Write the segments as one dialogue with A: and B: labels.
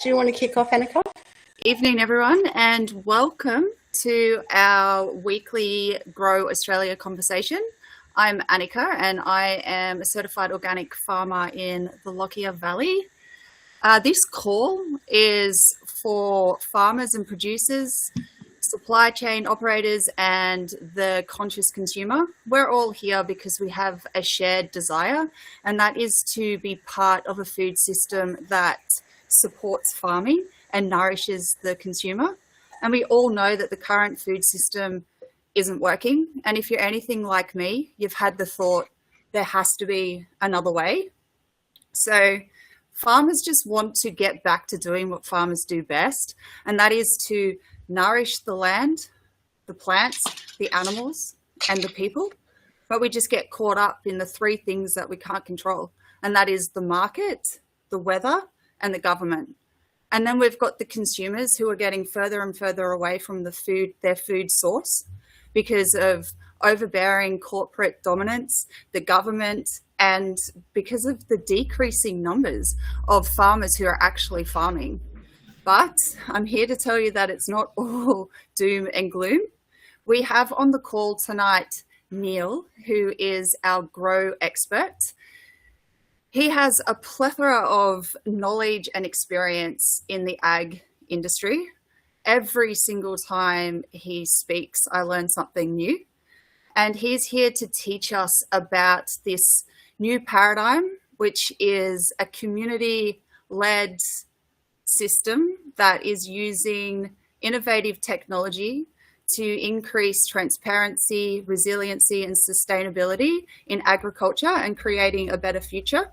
A: Do you want to kick off, Annika?
B: Evening, everyone, and welcome to our weekly Grow Australia conversation. I'm Annika, and I am a certified organic farmer in the Lockyer Valley. This call is for farmers and producers, supply chain operators, and the conscious consumer. We're all here because we have a shared desire, and that is to be part of a food system that supports farming and nourishes the consumer. And we all know that the current food system isn't working. And if you're anything like me, you've had the thought, there has to be another way. So farmers just want to get back to doing what farmers do best, and that is to nourish the land, the plants, the animals, and the people. But we just get caught up in the three things that we can't control, and that is the market, the weather, and the government. And then we've got the consumers who are getting further and further away from their food source because of overbearing corporate dominance, the government, and because of the decreasing numbers of farmers who are actually farming. But I'm here to tell you that it's not all doom and gloom. We have on the call tonight Neil, who is our grow expert. He has a plethora of knowledge and experience in the ag industry. Every single time he speaks, I learn something new. And he's here to teach us about this new paradigm, which is a community-led system that is using innovative technology to increase transparency, resiliency, and sustainability in agriculture and creating a better future.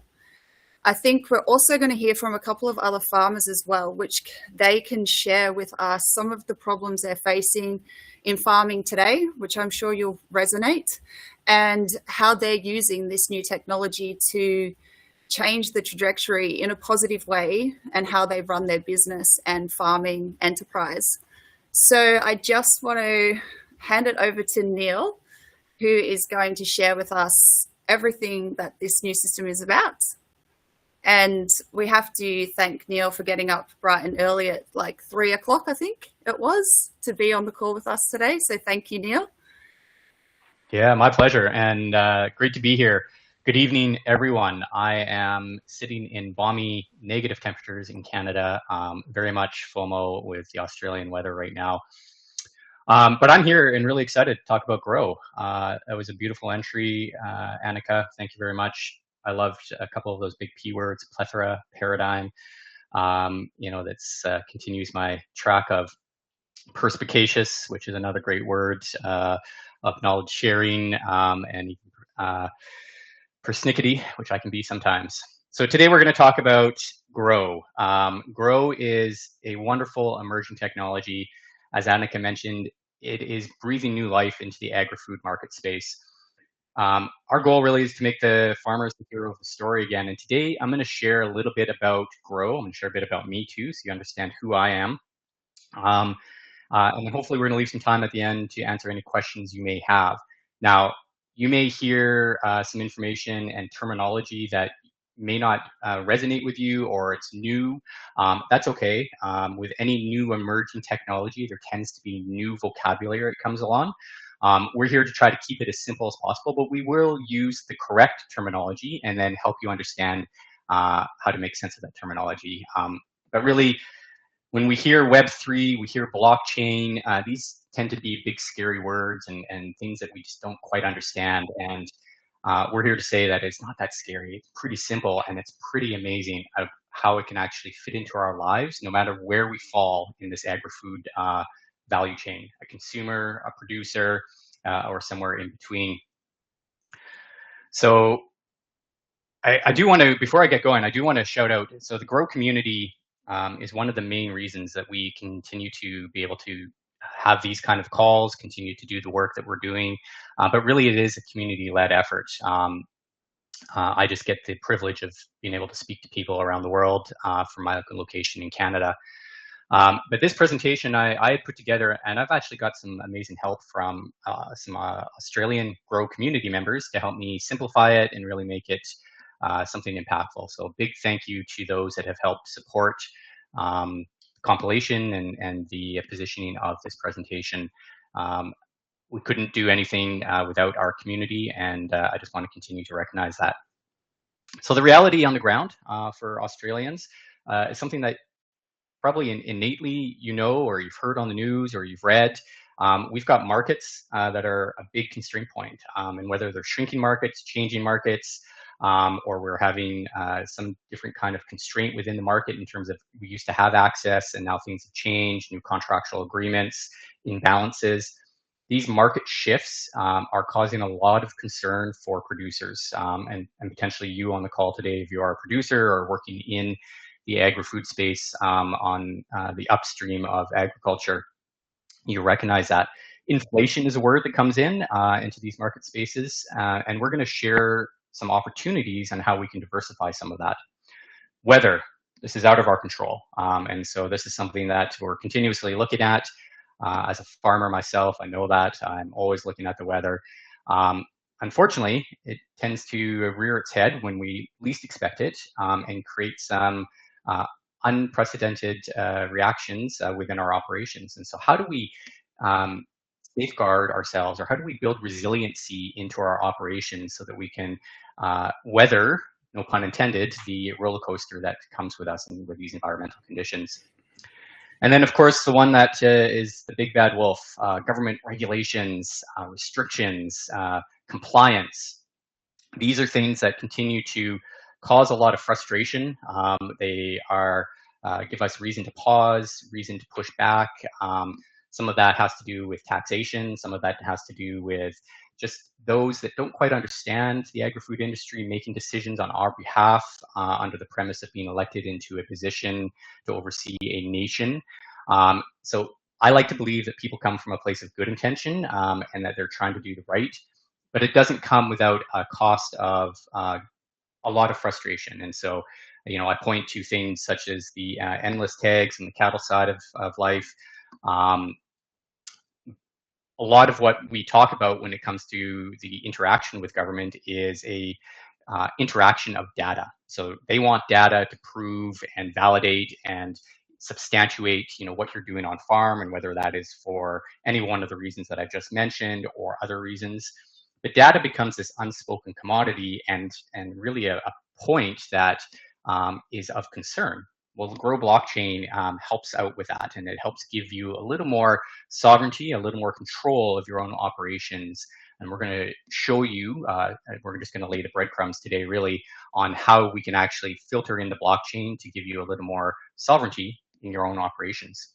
B: I think we're also going to hear from a couple of other farmers as well, which they can share with us some of the problems they're facing in farming today, which I'm sure you'll resonate, and how they're using this new technology to change the trajectory in a positive way and how they run their business and farming enterprise. So I just want to hand it over to Neil, who is going to share with us everything that this new system is about. And we have to thank Neil for getting up bright and early at like 3 o'clock, I think it was, to be on the call with us today. So thank you, Neil.
C: Yeah, my pleasure. And great to be here. Good evening, everyone. I am sitting in balmy negative temperatures in Canada, very much FOMO with the Australian weather right now. But I'm here and really excited to talk about Grow. That was a beautiful entry, Annika. Thank you very much. I loved a couple of those big P words, plethora, paradigm. That's continues my track of perspicacious, which is another great word, of knowledge sharing, and persnickety, which I can be sometimes. So today we're going to talk about Grow. Grow is a wonderful emerging technology. As Annika mentioned, it is breathing new life into the agri-food market space. Our goal really is to make the farmers the hero of the story again. And today I'm going to share a little bit about Grow. I'm going to share a bit about me too, so you understand who I am. And then hopefully we're going to leave some time at the end to answer any questions you may have. Now, you may hear some information and terminology that may not resonate with you, or it's new. That's okay. With any new emerging technology, there tends to be new vocabulary that comes along. We're here to try to keep it as simple as possible, but we will use the correct terminology and then help you understand how to make sense of that terminology. But really, when we hear Web3, we hear blockchain, these tend to be big, scary words and things that we just don't quite understand. And we're here to say that it's not that scary. It's pretty simple, and it's pretty amazing of how it can actually fit into our lives, no matter where we fall in this agri-food value chain, a consumer, a producer, or somewhere in between. So I do want to, before I get going, I do want to shout out, so the Grow community is one of the main reasons that we continue to be able to have these kind of calls, continue to do the work that we're doing, but really it is a community-led effort. I just get the privilege of being able to speak to people around the world from my location in Canada. But this presentation I had put together, and I've actually got some amazing help from some Australian Grow community members to help me simplify it and really make it something impactful. So a big thank you to those that have helped support compilation and the positioning of this presentation. We couldn't do anything without our community, and I just want to continue to recognize that. So the reality on the ground for Australians is something that probably innately you know, or you've heard on the news, or you've read. We've got markets that are a big constraint point, and whether they're shrinking markets, changing markets, or we're having some different kind of constraint within the market in terms of we used to have access and now things have changed, new contractual agreements, imbalances. These market shifts are causing a lot of concern for producers, and potentially you on the call today, if you are a producer or working in the agri-food space on the upstream of agriculture, you recognize that. Inflation is a word that comes in into these market spaces, and we're going to share some opportunities on how we can diversify some of that. Weather, this is out of our control, and so this is something that we're continuously looking at. As a farmer myself, I know that I'm always looking at the weather. Unfortunately, it tends to rear its head when we least expect it and create some unprecedented reactions within our operations. And so how do we safeguard ourselves, or how do we build resiliency into our operations so that we can weather, no pun intended, the roller coaster that comes with us and with these environmental conditions? And then, of course, the one that is the big bad wolf, government regulations, restrictions, compliance. These are things that continue to cause a lot of frustration. They are give us reason to pause, reason to push back. Some of that has to do with taxation. Some of that has to do with just those that don't quite understand the agri-food industry making decisions on our behalf under the premise of being elected into a position to oversee a nation. So I like to believe that people come from a place of good intention and that they're trying to do the right, but it doesn't come without a cost of a lot of frustration. And so, you know, I point to things such as the endless tags and the cattle side of life. A lot of what we talk about when it comes to the interaction with government is a interaction of data. So they want data to prove and validate and substantiate, you know, what you're doing on farm, and whether that is for any one of the reasons that I've just mentioned or other reasons. But data becomes this unspoken commodity and really a point that is of concern. Well, the Grow blockchain helps out with that, and it helps give you a little more sovereignty, a little more control of your own operations. And we're going to show you, we're just going to lay the breadcrumbs today really on how we can actually filter in the blockchain to give you a little more sovereignty in your own operations.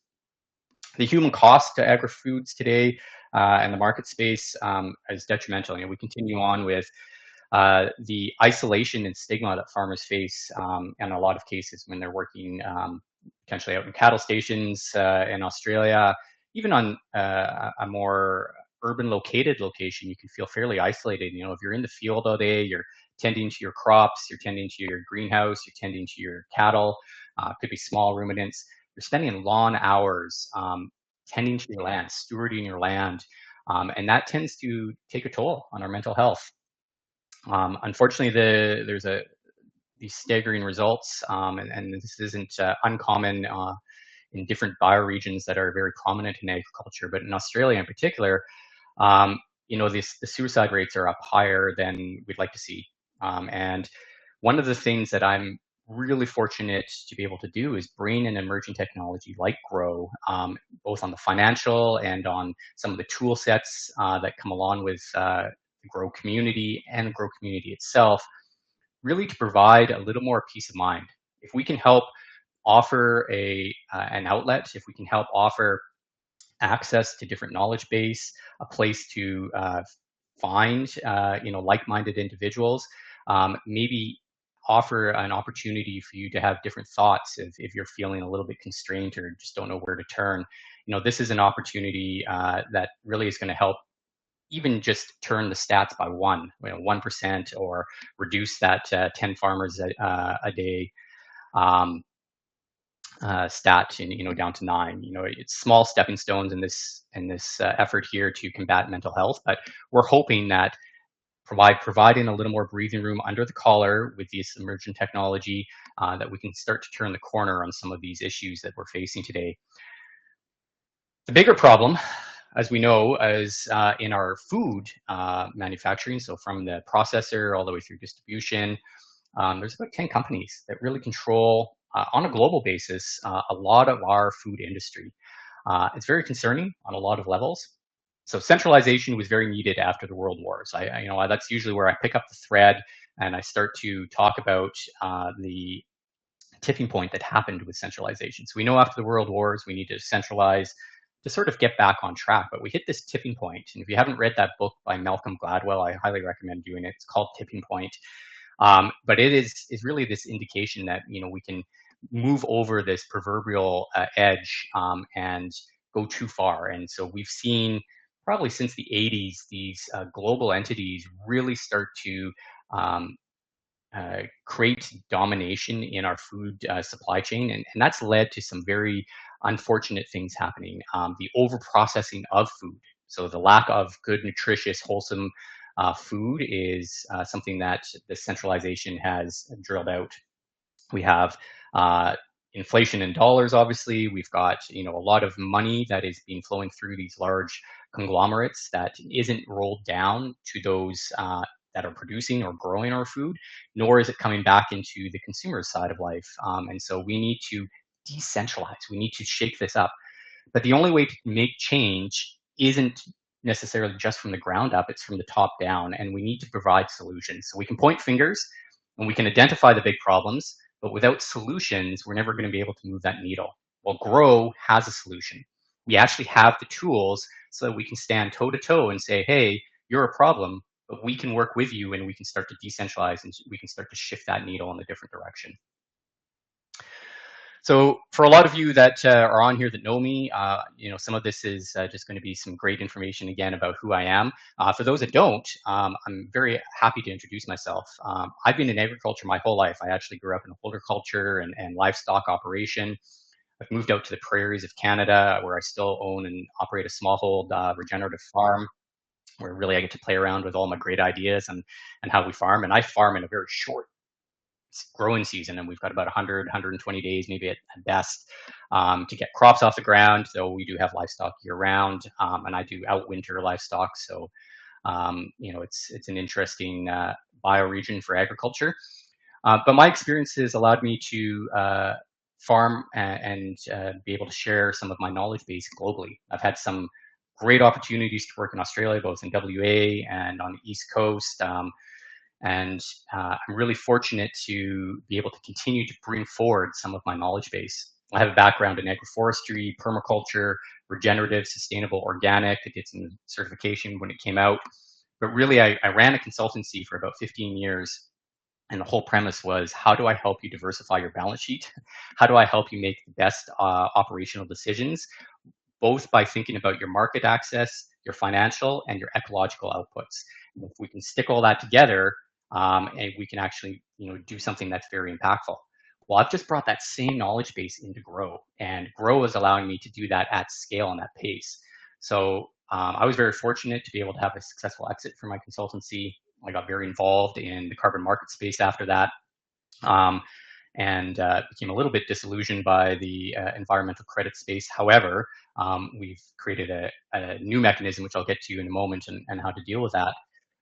C: The human cost to agri-foods today and the market space is detrimental. You know, we continue on with the isolation and stigma that farmers face in a lot of cases when they're working potentially out in cattle stations in Australia. Even on a more urban located location, you can feel fairly isolated. You know, if you're in the field all day, you're tending to your crops, you're tending to your greenhouse, you're tending to your cattle, could be small ruminants. You're spending long hours tending to your land, stewarding your land, and that tends to take a toll on our mental health. Unfortunately, there's these staggering results, and this isn't uncommon in different bioregions that are very prominent in agriculture, but in Australia in particular, you know, the suicide rates are up higher than we'd like to see. And one of the things that I'm really fortunate to be able to do is bring an emerging technology like Grow, both on the financial and on some of the tool sets that come along with the Grow community and the Grow community itself, really to provide a little more peace of mind. If we can help offer an outlet, if we can help offer access to different knowledge base, a place to find you know, like-minded individuals, maybe offer an opportunity for you to have different thoughts if you're feeling a little bit constrained or just don't know where to turn. You know, this is an opportunity that really is going to help even just turn the stats by 1%, or reduce that 10 farmers a day stat, you know, down to 9. You know, it's small stepping stones in this effort here to combat mental health, but we're hoping that providing a little more breathing room under the collar with this emergent technology, that we can start to turn the corner on some of these issues that we're facing today. The bigger problem, as we know, is in our food manufacturing. So from the processor all the way through distribution, there's about 10 companies that really control, on a global basis, a lot of our food industry. It's very concerning on a lot of levels. So centralization was very needed after the World Wars. That's usually where I pick up the thread and I start to talk about the tipping point that happened with centralization. So we know after the World Wars, we need to centralize to sort of get back on track. But we hit this tipping point. And if you haven't read that book by Malcolm Gladwell, I highly recommend doing it. It's called Tipping Point. But it is really this indication that, we can move over this proverbial edge and go too far. And so we've seen probably since the 80s, these global entities really start to create domination in our food supply chain. And that's led to some very unfortunate things happening. The overprocessing of food. So the lack of good, nutritious, wholesome food is something that the centralization has drilled out. We have inflation in dollars, obviously. We've got, a lot of money that is being flowing through these large conglomerates that isn't rolled down to those that are producing or growing our food, nor is it coming back into the consumer side of life. And so we need to decentralize. We need to shake this up. But the only way to make change isn't necessarily just from the ground up, it's from the top down. And we need to provide solutions. So we can point fingers and we can identify the big problems, but without solutions, we're never going to be able to move that needle. Well, Grow has a solution. We actually have the tools so that we can stand toe to toe and say, hey, you're a problem, but we can work with you and we can start to decentralize and we can start to shift that needle in a different direction. So for a lot of you that are on here that know me, some of this is just going to be some great information again about who I am. For those that don't, I'm very happy to introduce myself. I've been in agriculture my whole life. I actually grew up in horticulture and livestock operation. I've moved out to the prairies of Canada, where I still own and operate a smallhold regenerative farm, where really I get to play around with all my great ideas and how we farm. And I farm in a very short growing season, and we've got about 100, 120 days, maybe at best, to get crops off the ground. So we do have livestock year round, and I do outwinter livestock. So, it's an interesting bioregion for agriculture. But my experiences allowed me to farm and be able to share some of my knowledge base globally. I've had some great opportunities to work in Australia, both in WA and on the East Coast. And I'm really fortunate to be able to continue to bring forward some of my knowledge base. I have a background in agroforestry, permaculture, regenerative, sustainable, organic. I did some certification when it came out. But really, I ran a consultancy for about 15 years. And the whole premise was, how do I help you diversify your balance sheet? How do I help you make the best operational decisions, both by thinking about your market access, your financial, and your ecological outputs? And if we can stick all that together, and we can actually, do something that's very impactful. Well, I've just brought that same knowledge base into Grow, and Grow is allowing me to do that at scale and at pace. So I was very fortunate to be able to have a successful exit from my consultancy. I got very involved in the carbon market space after that, and became a little bit disillusioned by the environmental credit space. However, we've created a new mechanism, which I'll get to in a moment, and how to deal with that.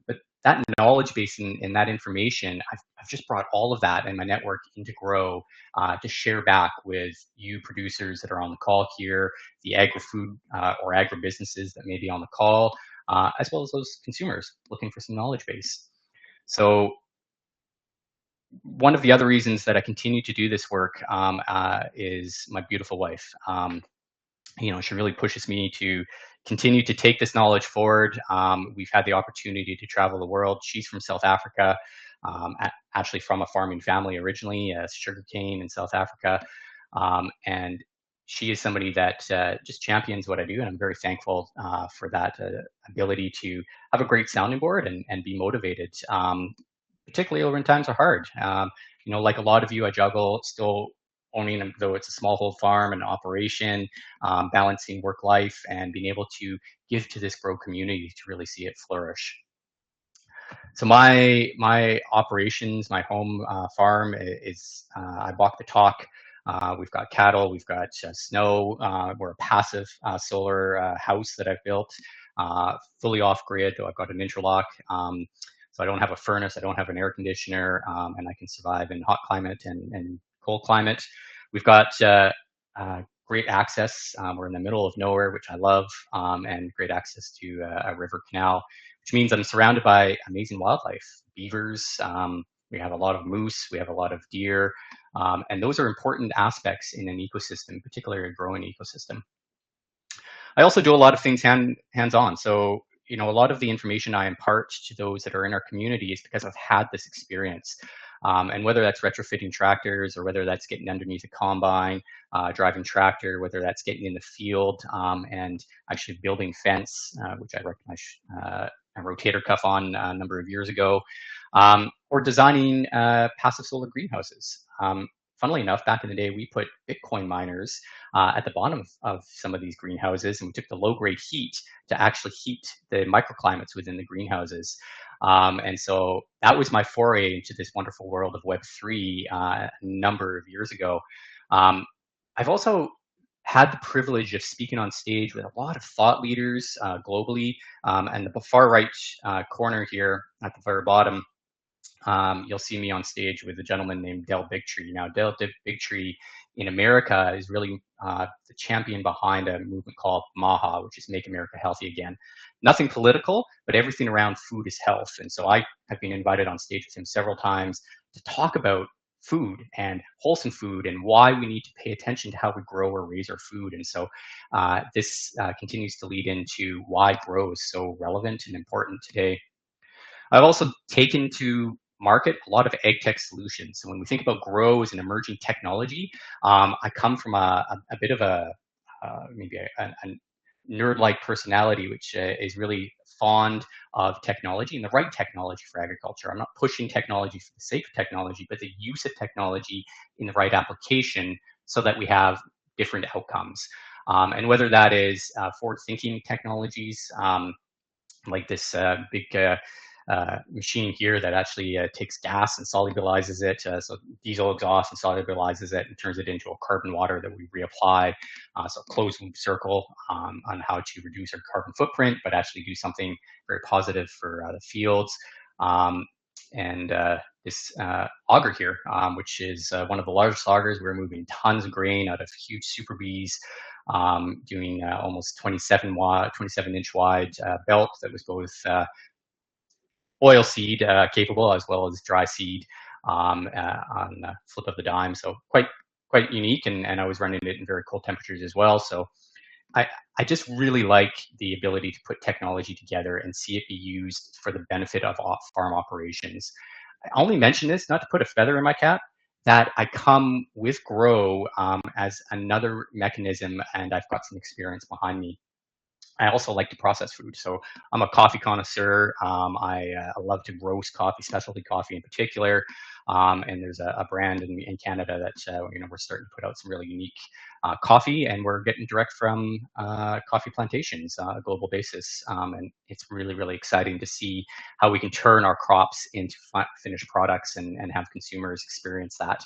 C: But that knowledge base and that information, I've just brought all of that and my network into Grow to share back with you producers that are on the call here, the agri-food or agribusinesses that may be on the call, as well as those consumers looking for some knowledge base. So one of the other reasons that I continue to do this work is my beautiful wife. She really pushes me to continue to take this knowledge forward. We've had the opportunity to travel the world. She's from South Africa, actually from a farming family originally, sugarcane in South Africa. And she is somebody that just champions what I do. And I'm very thankful for that ability to have a great sounding board and be motivated, particularly over when times are hard. Like a lot of you, I juggle still owning, though it's a smallhold farm and operation, balancing work life and being able to give to this Grow community to really see it flourish. So my operations, my home farm is I walk the talk. We've got cattle, we've got snow. We're a passive solar house that I've built, fully off grid. I've got an interlock, so I don't have a furnace, I don't have an air conditioner, and I can survive in hot climate and cold climate. We've got great access. We're in the middle of nowhere, which I love, and great access to a river canal, which means I'm surrounded by amazing wildlife, beavers. We have a lot of moose, we have a lot of deer, and those are important aspects in an ecosystem, particularly a growing ecosystem. I also do a lot of things hands-on. So, a lot of the information I impart to those that are in our community is because I've had this experience. And whether that's retrofitting tractors or whether that's getting underneath a combine, driving tractor, whether that's getting in the field and actually building fence, which I recognized a rotator cuff on a number of years ago, or designing passive solar greenhouses. Funnily enough, back in the day, we put Bitcoin miners at the bottom of some of these greenhouses, and we took the low-grade heat to actually heat the microclimates within the greenhouses. And so that was my foray into this wonderful world of Web3 a number of years ago. I've also had the privilege of speaking on stage with a lot of thought leaders globally. And the far right corner here at the very bottom, you'll see me on stage with a gentleman named Del Bigtree. Now, Del Bigtree in America is really the champion behind a movement called MAHA, which is Make America Healthy Again. Nothing political, but everything around food is health. And so I have been invited on stage with him several times to talk about food and wholesome food and why we need to pay attention to how we grow or raise our food. And so this continues to lead into why grow is so relevant and important today. I've also taken to market a lot of ag tech solutions. So when we think about grow as an emerging technology, I come from a bit of maybe a nerd-like personality, which is really fond of technology and the right technology for agriculture. I'm not pushing technology for the sake of technology, but the use of technology in the right application so that we have different outcomes. And whether that is forward-thinking technologies, like this big machine here that actually takes gas and solubilizes it, so diesel exhaust and solubilizes it and turns it into a carbon water that we reapply. So closed loop circle on how to reduce our carbon footprint, but actually do something very positive for the fields. And this auger here, which is one of the largest augers. We're moving tons of grain out of huge super bees, doing almost 27-inch wide belt that was both oil seed capable as well as dry seed on the flip of the dime. So quite unique, and I was running it in very cold temperatures as well. So I just really like the ability to put technology together and see it be used for the benefit of farm operations. I only mention this not to put a feather in my cap, that I come with Grow as another mechanism, and I've got some experience behind me. I also like to process food. So I'm a coffee connoisseur. I love to roast coffee, specialty coffee in particular. And there's a brand in Canada that we're starting to put out some really unique coffee, and we're getting direct from coffee plantations on a global basis. And it's really, really exciting to see how we can turn our crops into finished products and have consumers experience that.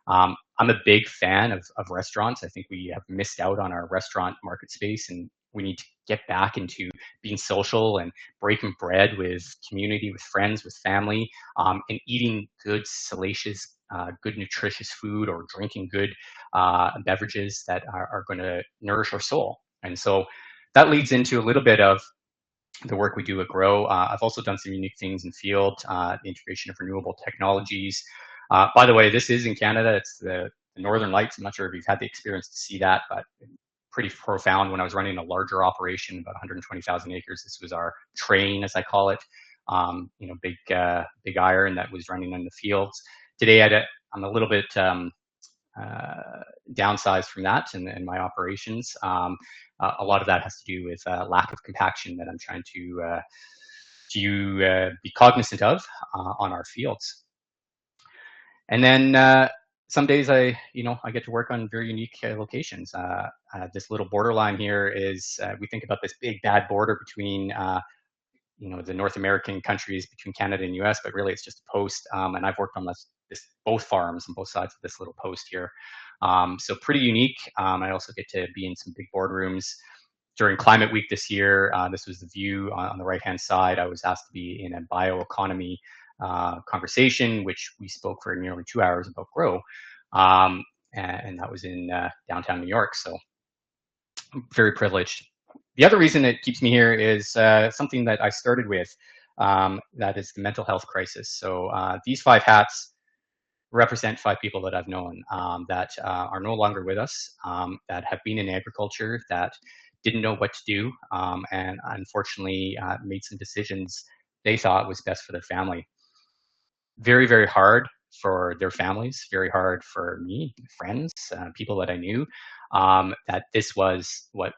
C: I'm a big fan of restaurants. I think we have missed out on our restaurant market space, and we need to get back into being social and breaking bread with community, with friends, with family, and eating good, salacious, good, nutritious food, or drinking good beverages that are going to nourish our soul. And so that leads into a little bit of the work we do at Grow. I've also done some unique things in field, the integration of renewable technologies. By the way, this is in Canada. It's the Northern Lights. I'm not sure if you've had the experience to see that, but pretty profound. When I was running a larger operation, about 120,000 acres, this was our train, as I call it, big iron that was running in the fields. Today, I'm a little bit downsized from that in my operations. A lot of that has to do with lack of compaction that I'm trying to be cognizant of on our fields. And then some days I get to work on very unique locations. This little borderline here is, we think about this big bad border between the North American countries between Canada and US, but really it's just a post. And I've worked on both farms on both sides of this little post here. So pretty unique. I also get to be in some big boardrooms. During Climate Week this year, this was the view on the right-hand side. I was asked to be in a bioeconomy conversation, which we spoke for nearly 2 hours about grow. And that was in downtown New York. So I'm very privileged. The other reason it keeps me here is something that I started with, that is the mental health crisis. So these 5 hats represent 5 people that I've known that are no longer with us, that have been in agriculture, that didn't know what to do, and unfortunately made some decisions they thought was best for their family. Very, very hard for their families, very hard for me, friends, people that I knew, that this was what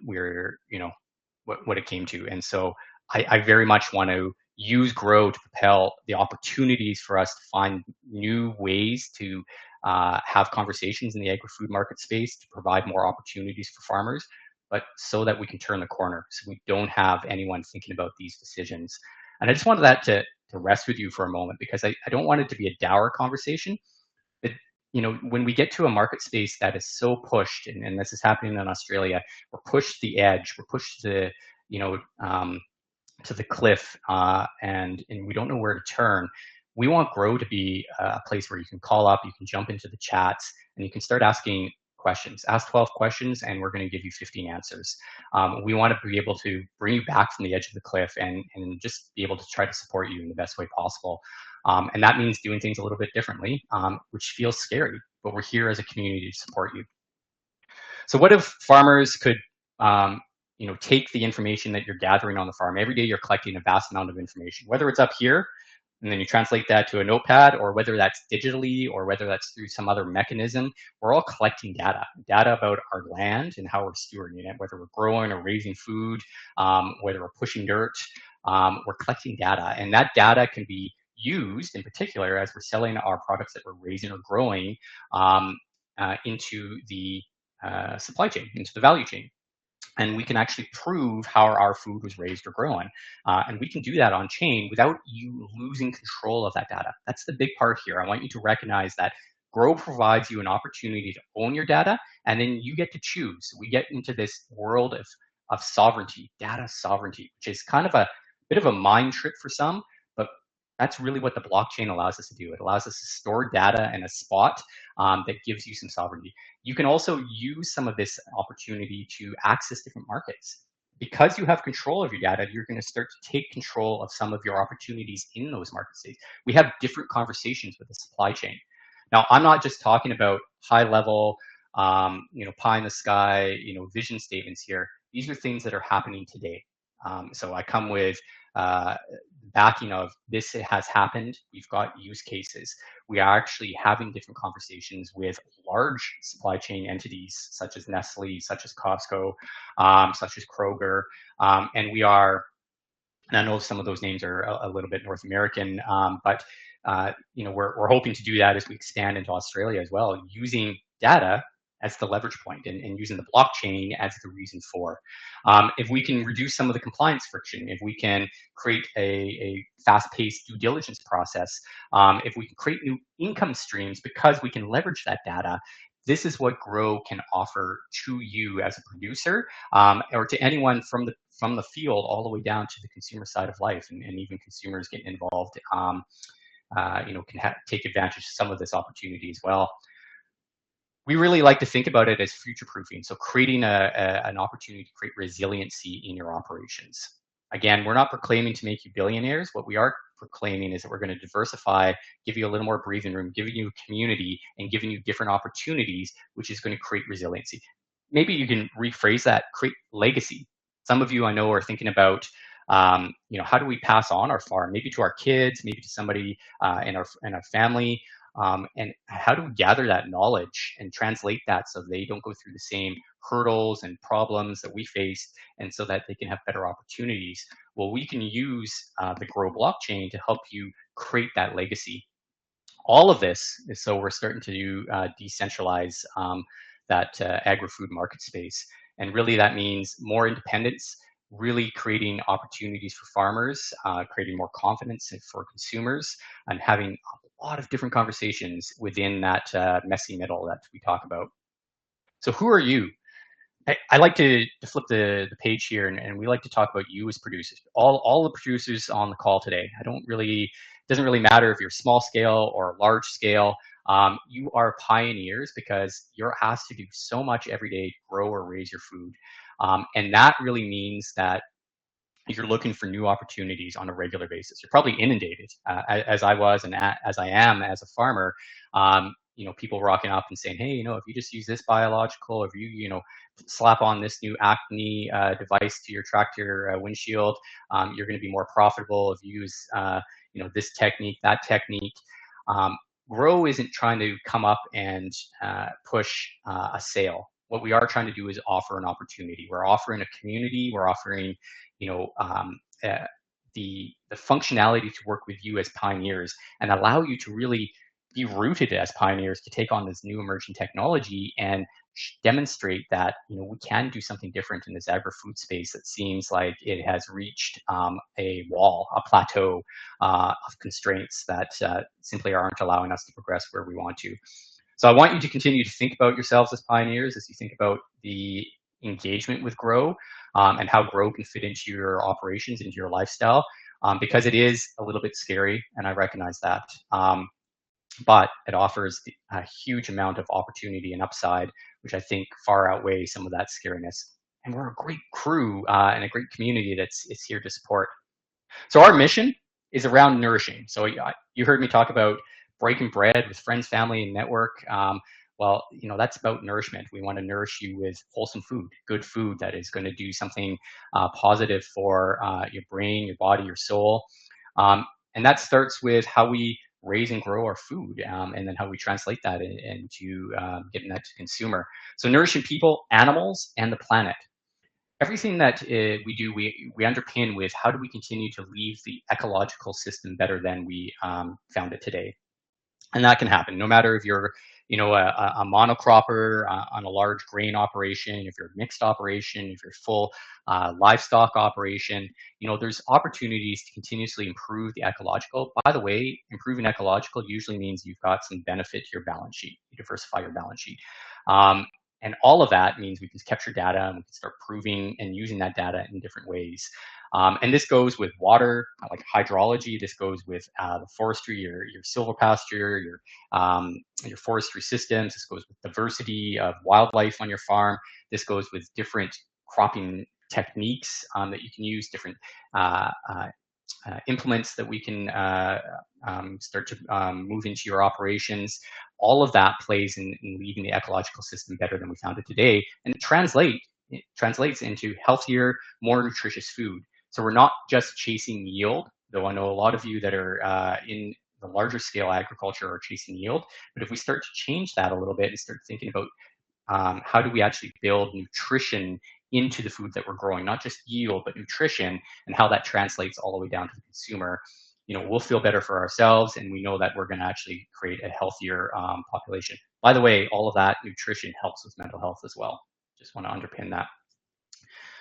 C: what it came to. And so I very much want to use Grow to propel the opportunities for us to find new ways to have conversations in the agri-food market space, to provide more opportunities for farmers, but so that we can turn the corner, so we don't have anyone thinking about these decisions. And I just wanted that to rest with you for a moment, because I don't want it to be a dour conversation. But when we get to a market space that is so pushed, and this is happening in Australia, we're pushed to the edge, we're pushed to to the cliff, and we don't know where to turn. We want Grow to be a place where you can call up, you can jump into the chats, and you can start asking questions. Ask 12 questions, and we're going to give you 15 answers. We want to be able to bring you back from the edge of the cliff and just be able to try to support you in the best way possible. And that means doing things a little bit differently, which feels scary, but we're here as a community to support you. So what if farmers could take the information that you're gathering on the farm? Every day you're collecting a vast amount of information, whether it's up here and then you translate that to a notepad, or whether that's digitally, or whether that's through some other mechanism. We're all collecting data about our land and how we're stewarding it, whether we're growing or raising food, whether we're pushing dirt. We're collecting data, and that data can be used in particular as we're selling our products that we're raising or growing into the supply chain, into the value chain. And we can actually prove how our food was raised or grown. And we can do that on chain without you losing control of that data. That's the big part here. I want you to recognize that Grow provides you an opportunity to own your data, and then you get to choose. We get into this world of sovereignty, data sovereignty, which is kind of a bit of a mind trip for some, but that's really what the blockchain allows us to do. It allows us to store data in a spot that gives you some sovereignty. You can also use some of this opportunity to access different markets. Because you have control of your data, you're going to start to take control of some of your opportunities in those market states. We have different conversations with the supply chain. Now, I'm not just talking about high level, pie in the sky, vision statements here. These are things that are happening today. So I come with backing of this has happened. We've got use cases. We are actually having different conversations with large supply chain entities such as Nestle, such as Costco, such as Kroger, and we are. And I know some of those names are a little bit North American, but we're hoping to do that as we expand into Australia as well, using data as the leverage point and using the blockchain as the reason for. If we can reduce some of the compliance friction, if we can create a fast-paced due diligence process, if we can create new income streams because we can leverage that data, this is what Grow can offer to you as a producer, or to anyone from the field all the way down to the consumer side of life, and even consumers getting involved, can take advantage of some of this opportunity as well. We really like to think about it as future-proofing, so creating an opportunity to create resiliency in your operations. Again, we're not proclaiming to make you billionaires. What we are proclaiming is that we're going to diversify, give you a little more breathing room, giving you a community, and giving you different opportunities, which is going to create resiliency. Maybe you can rephrase that, create legacy. Some of you I know are thinking about, how do we pass on our farm, maybe to our kids, maybe to somebody in our family. And how do we gather that knowledge and translate that so they don't go through the same hurdles and problems that we face, and so that they can have better opportunities? Well, we can use the Grow blockchain to help you create that legacy. All of this is so we're starting to decentralize that agri-food market space. And really that means more independence, really creating opportunities for farmers, creating more confidence for consumers, and having a lot of different conversations within that messy middle that we talk about. So who are you? I like to flip the page here, and we like to talk about you as producers. All the producers on the call today. It doesn't really matter if you're small scale or large scale. You are pioneers because you're asked to do so much every day to grow or raise your food. And that really means that you're looking for new opportunities on a regular basis. You're probably inundated, as I was and as I am as a farmer. People rocking up and saying, "Hey, if you just use this biological, if you slap on this new acne device to your tractor windshield, you're going to be more profitable. If you use, this technique, that technique." Um, Grow isn't trying to come up and push a sale. What we are trying to do is offer an opportunity. We're offering a community. We're offering the functionality to work with you as pioneers and allow you to really be rooted as pioneers to take on this new emerging technology and demonstrate that we can do something different in this agri-food space that seems like it has reached a wall, a plateau of constraints that simply aren't allowing us to progress where we want to. So I want you to continue to think about yourselves as pioneers as you think about the engagement with Grow and how Grow can fit into your operations, into your lifestyle, because it is a little bit scary, and I recognize that. But it offers a huge amount of opportunity and upside, which I think far outweigh some of that scariness. And we're a great crew and a great community that's here to support. So our mission is around nourishing. So you heard me talk about breaking bread with friends, family, and network. Well, that's about nourishment. We want to nourish you with wholesome food, good food that is going to do something positive for your brain, your body, your soul. And that starts with how we raise and grow our food, and then how we translate that into getting that to consumer. So nourishing people, animals, and the planet. Everything that we do, we underpin with how do we continue to leave the ecological system better than we found it today. And that can happen no matter if you're a monocropper on a large grain operation, if you're a mixed operation, if you're full livestock operation. There's opportunities to continuously improve the ecological. By the way, improving ecological usually means you've got some benefit to your balance sheet. You diversify your balance sheet. And all of that means we can capture data and we can start proving and using that data in different ways. And this goes with water, like hydrology. This goes with the forestry, your silvopasture, your forestry systems. This goes with diversity of wildlife on your farm. This goes with different cropping techniques that you can use, different implements that we can start to move into your operations. All of that plays in leaving the ecological system better than we found it today, and it translates into healthier, more nutritious food. So we're not just chasing yield, though I know a lot of you that are in the larger scale agriculture are chasing yield. But if we start to change that a little bit and start thinking about how do we actually build nutrition into the food that we're growing, not just yield, but nutrition, and how that translates all the way down to the consumer, we'll feel better for ourselves, and we know that we're going to actually create a healthier population. By the way, all of that nutrition helps with mental health as well. Just want to underpin that.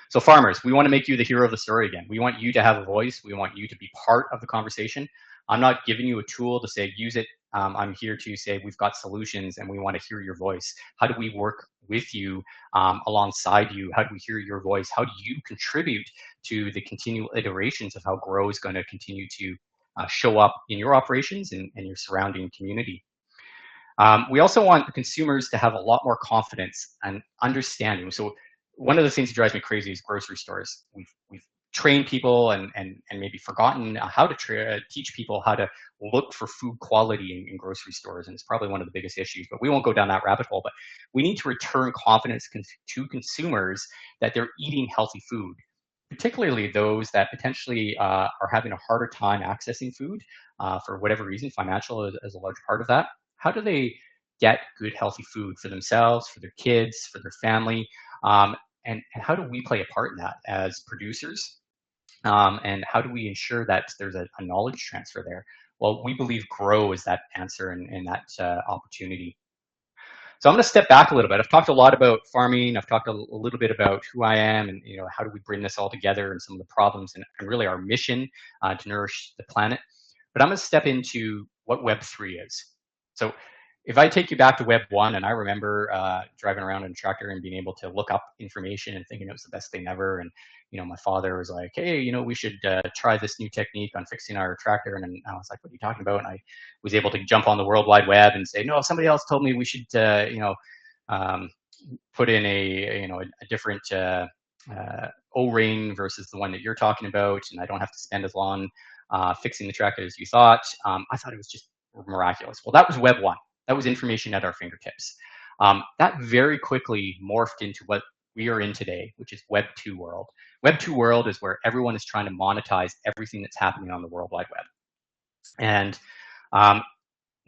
C: So farmers, we want to make you the hero of the story again. We want you to have a voice. We want you to be part of the conversation. I'm not giving you a tool to say, use it. I'm here to say, we've got solutions and we want to hear your voice. How do we work with you, alongside you? How do we hear your voice? How do you contribute to the continual iterations of how Grow is going to continue to show up in your operations and your surrounding community? We also want the consumers to have a lot more confidence and understanding. So one of the things that drives me crazy is grocery stores. We've trained people and maybe forgotten how to teach people how to look for food quality in grocery stores, and it's probably one of the biggest issues, but we won't go down that rabbit hole. But we need to return confidence to consumers that they're eating healthy food, particularly those that potentially are having a harder time accessing food for whatever reason. Financial is a large part of that. How do they get good, healthy food for themselves, for their kids, for their family? And how do we play a part in that as producers? And how do we ensure that there's a knowledge transfer there? Well, we believe Grow is that answer and that opportunity. So I'm going to step back a little bit. I've talked a lot about farming. I've talked a little bit about who I am and how do we bring this all together and some of the problems and really our mission to nourish the planet. But I'm going to step into what Web3 is. So if I take you back to Web 1, and I remember driving around in a tractor and being able to look up information and thinking it was the best thing ever. And my father was like, hey, we should try this new technique on fixing our tractor. And I was like, what are you talking about? And I was able to jump on the World Wide Web and say, no, somebody else told me we should, um, put in a different O-ring versus the one that you're talking about, and I don't have to spend as long fixing the tractor as you thought. I thought it was just miraculous. Well, that was Web 1. That was information at our fingertips. That very quickly morphed into what we are in today, which is Web 2 world. Web 2 world is where everyone is trying to monetize everything that's happening on the World Wide Web. And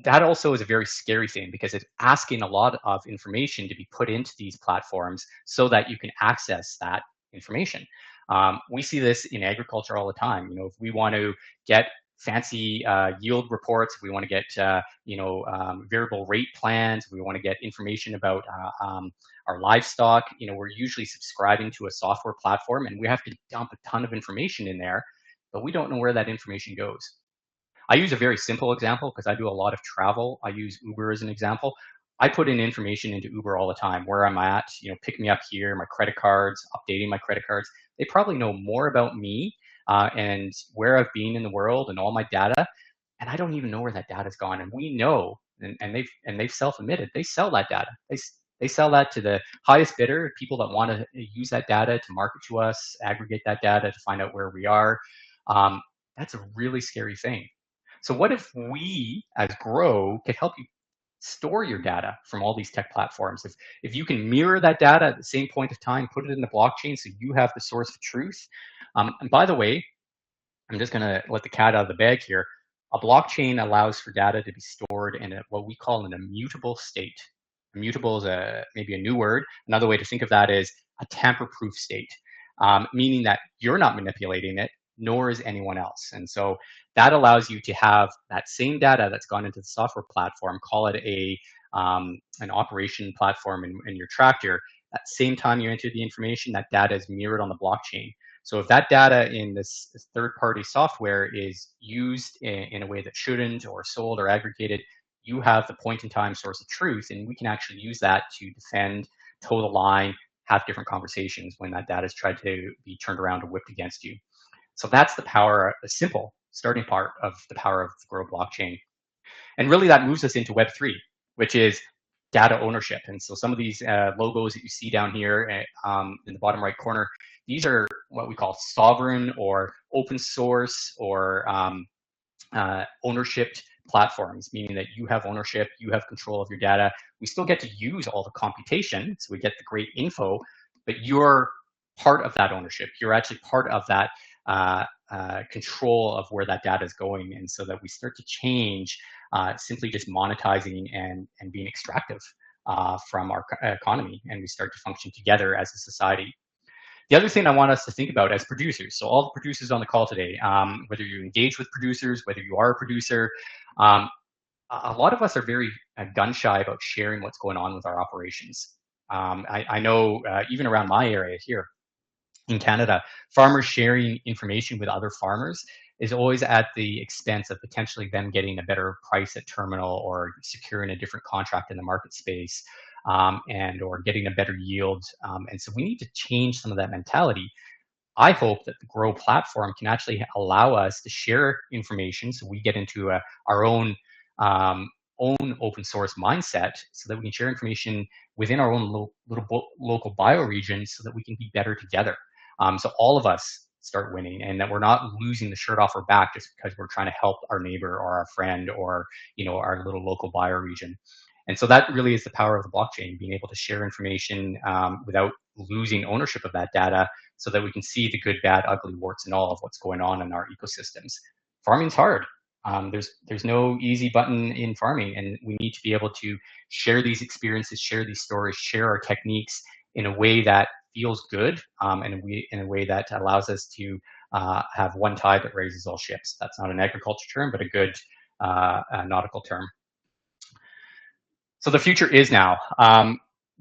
C: that also is a very scary thing because it's asking a lot of information to be put into these platforms so that you can access that information. We see this in agriculture all the time. If we want to get fancy yield reports, if we want to get variable rate plans, if we want to get information about our livestock, we're usually subscribing to a software platform and we have to dump a ton of information in there, but we don't know where that information goes. I use a very simple example because I do a lot of travel. I use Uber as an example. I put in information into Uber all the time, where I'm at, pick me up here, my credit cards, updating my credit cards. They probably know more about me and where I've been in the world and all my data. And I don't even know where that data's gone. And we know, and they've self-admitted, they sell that data. They sell that to the highest bidder, people that want to use that data to market to us, aggregate that data to find out where we are. That's a really scary thing. So what if we, as Grow, could help you store your data from all these tech platforms? If you can mirror that data at the same point of time, put it in the blockchain so you have the source of truth. And by the way, I'm just going to let the cat out of the bag here. A blockchain allows for data to be stored in what we call an immutable state. Immutable is maybe a new word. Another way to think of that is a tamper-proof state, meaning that you're not manipulating it, nor is anyone else. And so that allows you to have that same data that's gone into the software platform, call it an operation platform in your tractor. At the same time you enter the information, that data is mirrored on the blockchain. So if that data in this third-party software is used in a way that shouldn't, or sold or aggregated, you have the point-in-time source of truth, and we can actually use that to defend, toe the line, have different conversations when that data is tried to be turned around or whipped against you. So that's the power, a simple starting part of the power of the Grow blockchain. And really that moves us into Web3, which is data ownership. And so some of these logos that you see down here in the bottom right corner, these are what we call sovereign or open source or ownership platforms, meaning that you have ownership, you have control of your data. We still get to use all the computation, so we get the great info, but you're part of that ownership. You're actually part of that control of where that data is going. And so that we start to change simply just monetizing and being extractive from our economy, and we start to function together as a society. The other thing I want us to think about as producers, so all the producers on the call today, whether you engage with producers, whether you are a producer, a lot of us are very gun shy about sharing what's going on with our operations. I know even around my area here in Canada, farmers sharing information with other farmers is always at the expense of potentially them getting a better price at terminal or securing a different contract in the market space. And or getting a better yield. And so we need to change some of that mentality. I hope that the Grow platform can actually allow us to share information so we get into our own open source mindset so that we can share information within our own little local bioregion so that we can be better together. So all of us start winning and that we're not losing the shirt off our back just because we're trying to help our neighbor or our friend or our little local bioregion. And so that really is the power of the blockchain, being able to share information without losing ownership of that data so that we can see the good, bad, ugly, warts and all of what's going on in our ecosystems. Farming's hard. There's no easy button in farming, and we need to be able to share these experiences, share these stories, share our techniques in a way that feels good and in a way that allows us to have one tide that raises all ships. That's not an agriculture term, but a good nautical term. So the future is now.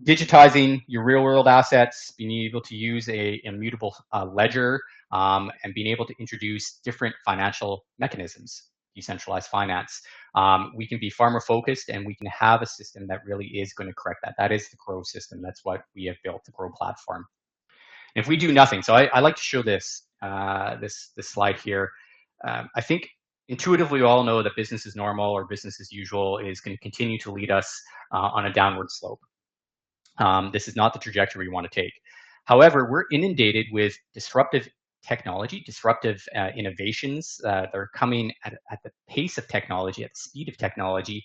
C: Digitizing your real world assets, being able to use a immutable ledger, and being able to introduce different financial mechanisms, decentralized finance. We can be farmer focused and we can have a system that really is going to correct that. That is the Grow system. That's what we have built, the Grow platform. And if we do nothing, so I like to show this, this slide here. I think intuitively we all know that business as normal or business as usual is going to continue to lead us on a downward slope. This is not the trajectory we want to take. However, we're inundated with disruptive technology, disruptive innovations that are coming at the pace of technology, at the speed of technology.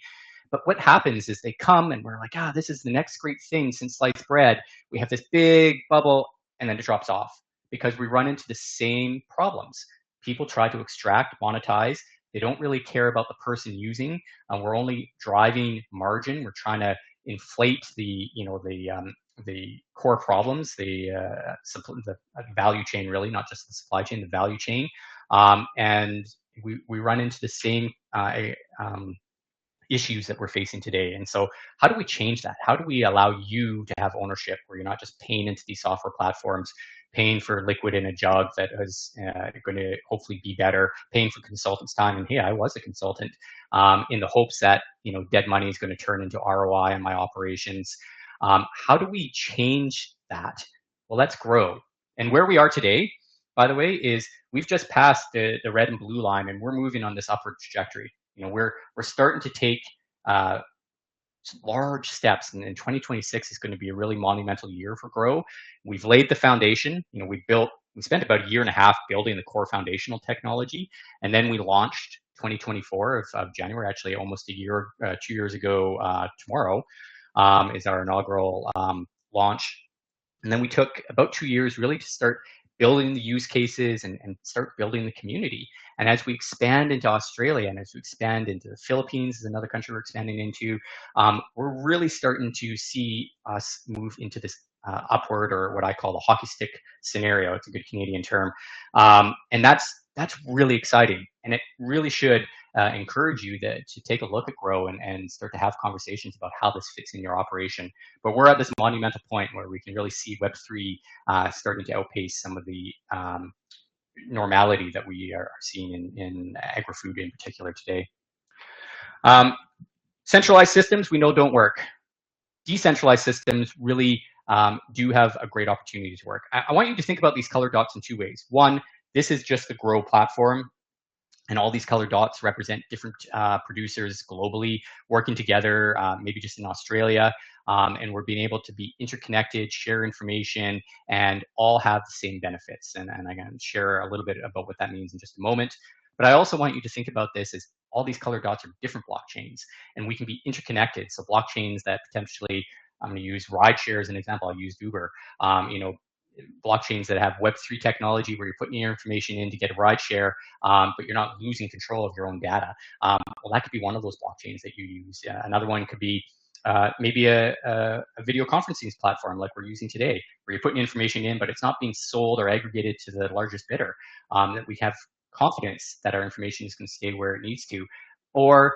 C: But what happens is they come and we're like, this is the next great thing since sliced bread. We have this big bubble and then it drops off because we run into the same problems. People try to extract, monetize. They don't really care about the person using. We're only driving margin. We're trying to inflate the core problems, the value chain, really, not just the supply chain, the value chain, and we run into the same issues that we're facing today. And so how do we change that? How do we allow you to have ownership where you're not just paying into these software platforms, paying for liquid in a jug that is going to hopefully be better, paying for consultants' time? And hey, I was a consultant in the hopes that dead money is going to turn into ROI on my operations. How do we change that? Well, let's grow. And where we are today, by the way, is we've just passed the red and blue line, and we're moving on this upward trajectory. We're starting to take large steps, and 2026 is going to be a really monumental year for Grow. We've laid the foundation. We spent about a year and a half building the core foundational technology, and then we launched 2024 of January, actually almost a year, 2 years ago tomorrow is our inaugural launch. And then we took about 2 years really to start building the use cases and start building the community. And as we expand into Australia and as we expand into the Philippines, is another country we're expanding into, we're really starting to see us move into this upward, or what I call the hockey stick scenario. It's a good Canadian term. And that's really exciting. And it really should encourage you to take a look at Grow and start to have conversations about how this fits in your operation. But we're at this monumental point where we can really see Web3 starting to outpace some of the normality that we are seeing in agri-food in particular today. Centralized systems we know don't work. Decentralized systems really do have a great opportunity to work. I want you to think about these color dots in two ways. One, this is just the Grow platform, and all these colored dots represent different producers globally working together, maybe just in Australia, and we're being able to be interconnected, share information, and all have the same benefits. And I'm going to share a little bit about what that means in just a moment. But I also want you to think about this as all these colored dots are different blockchains, and we can be interconnected. So blockchains that potentially, I'm going to use rideshare as an example. I'll use Uber. Blockchains that have Web3 technology where you're putting your information in to get a ride share, but you're not losing control of your own data. Well, that could be one of those blockchains that you use. Another one could be maybe a video conferencing platform like we're using today, where you're putting information in, but it's not being sold or aggregated to the largest bidder, that we have confidence that our information is going to stay where it needs to. Or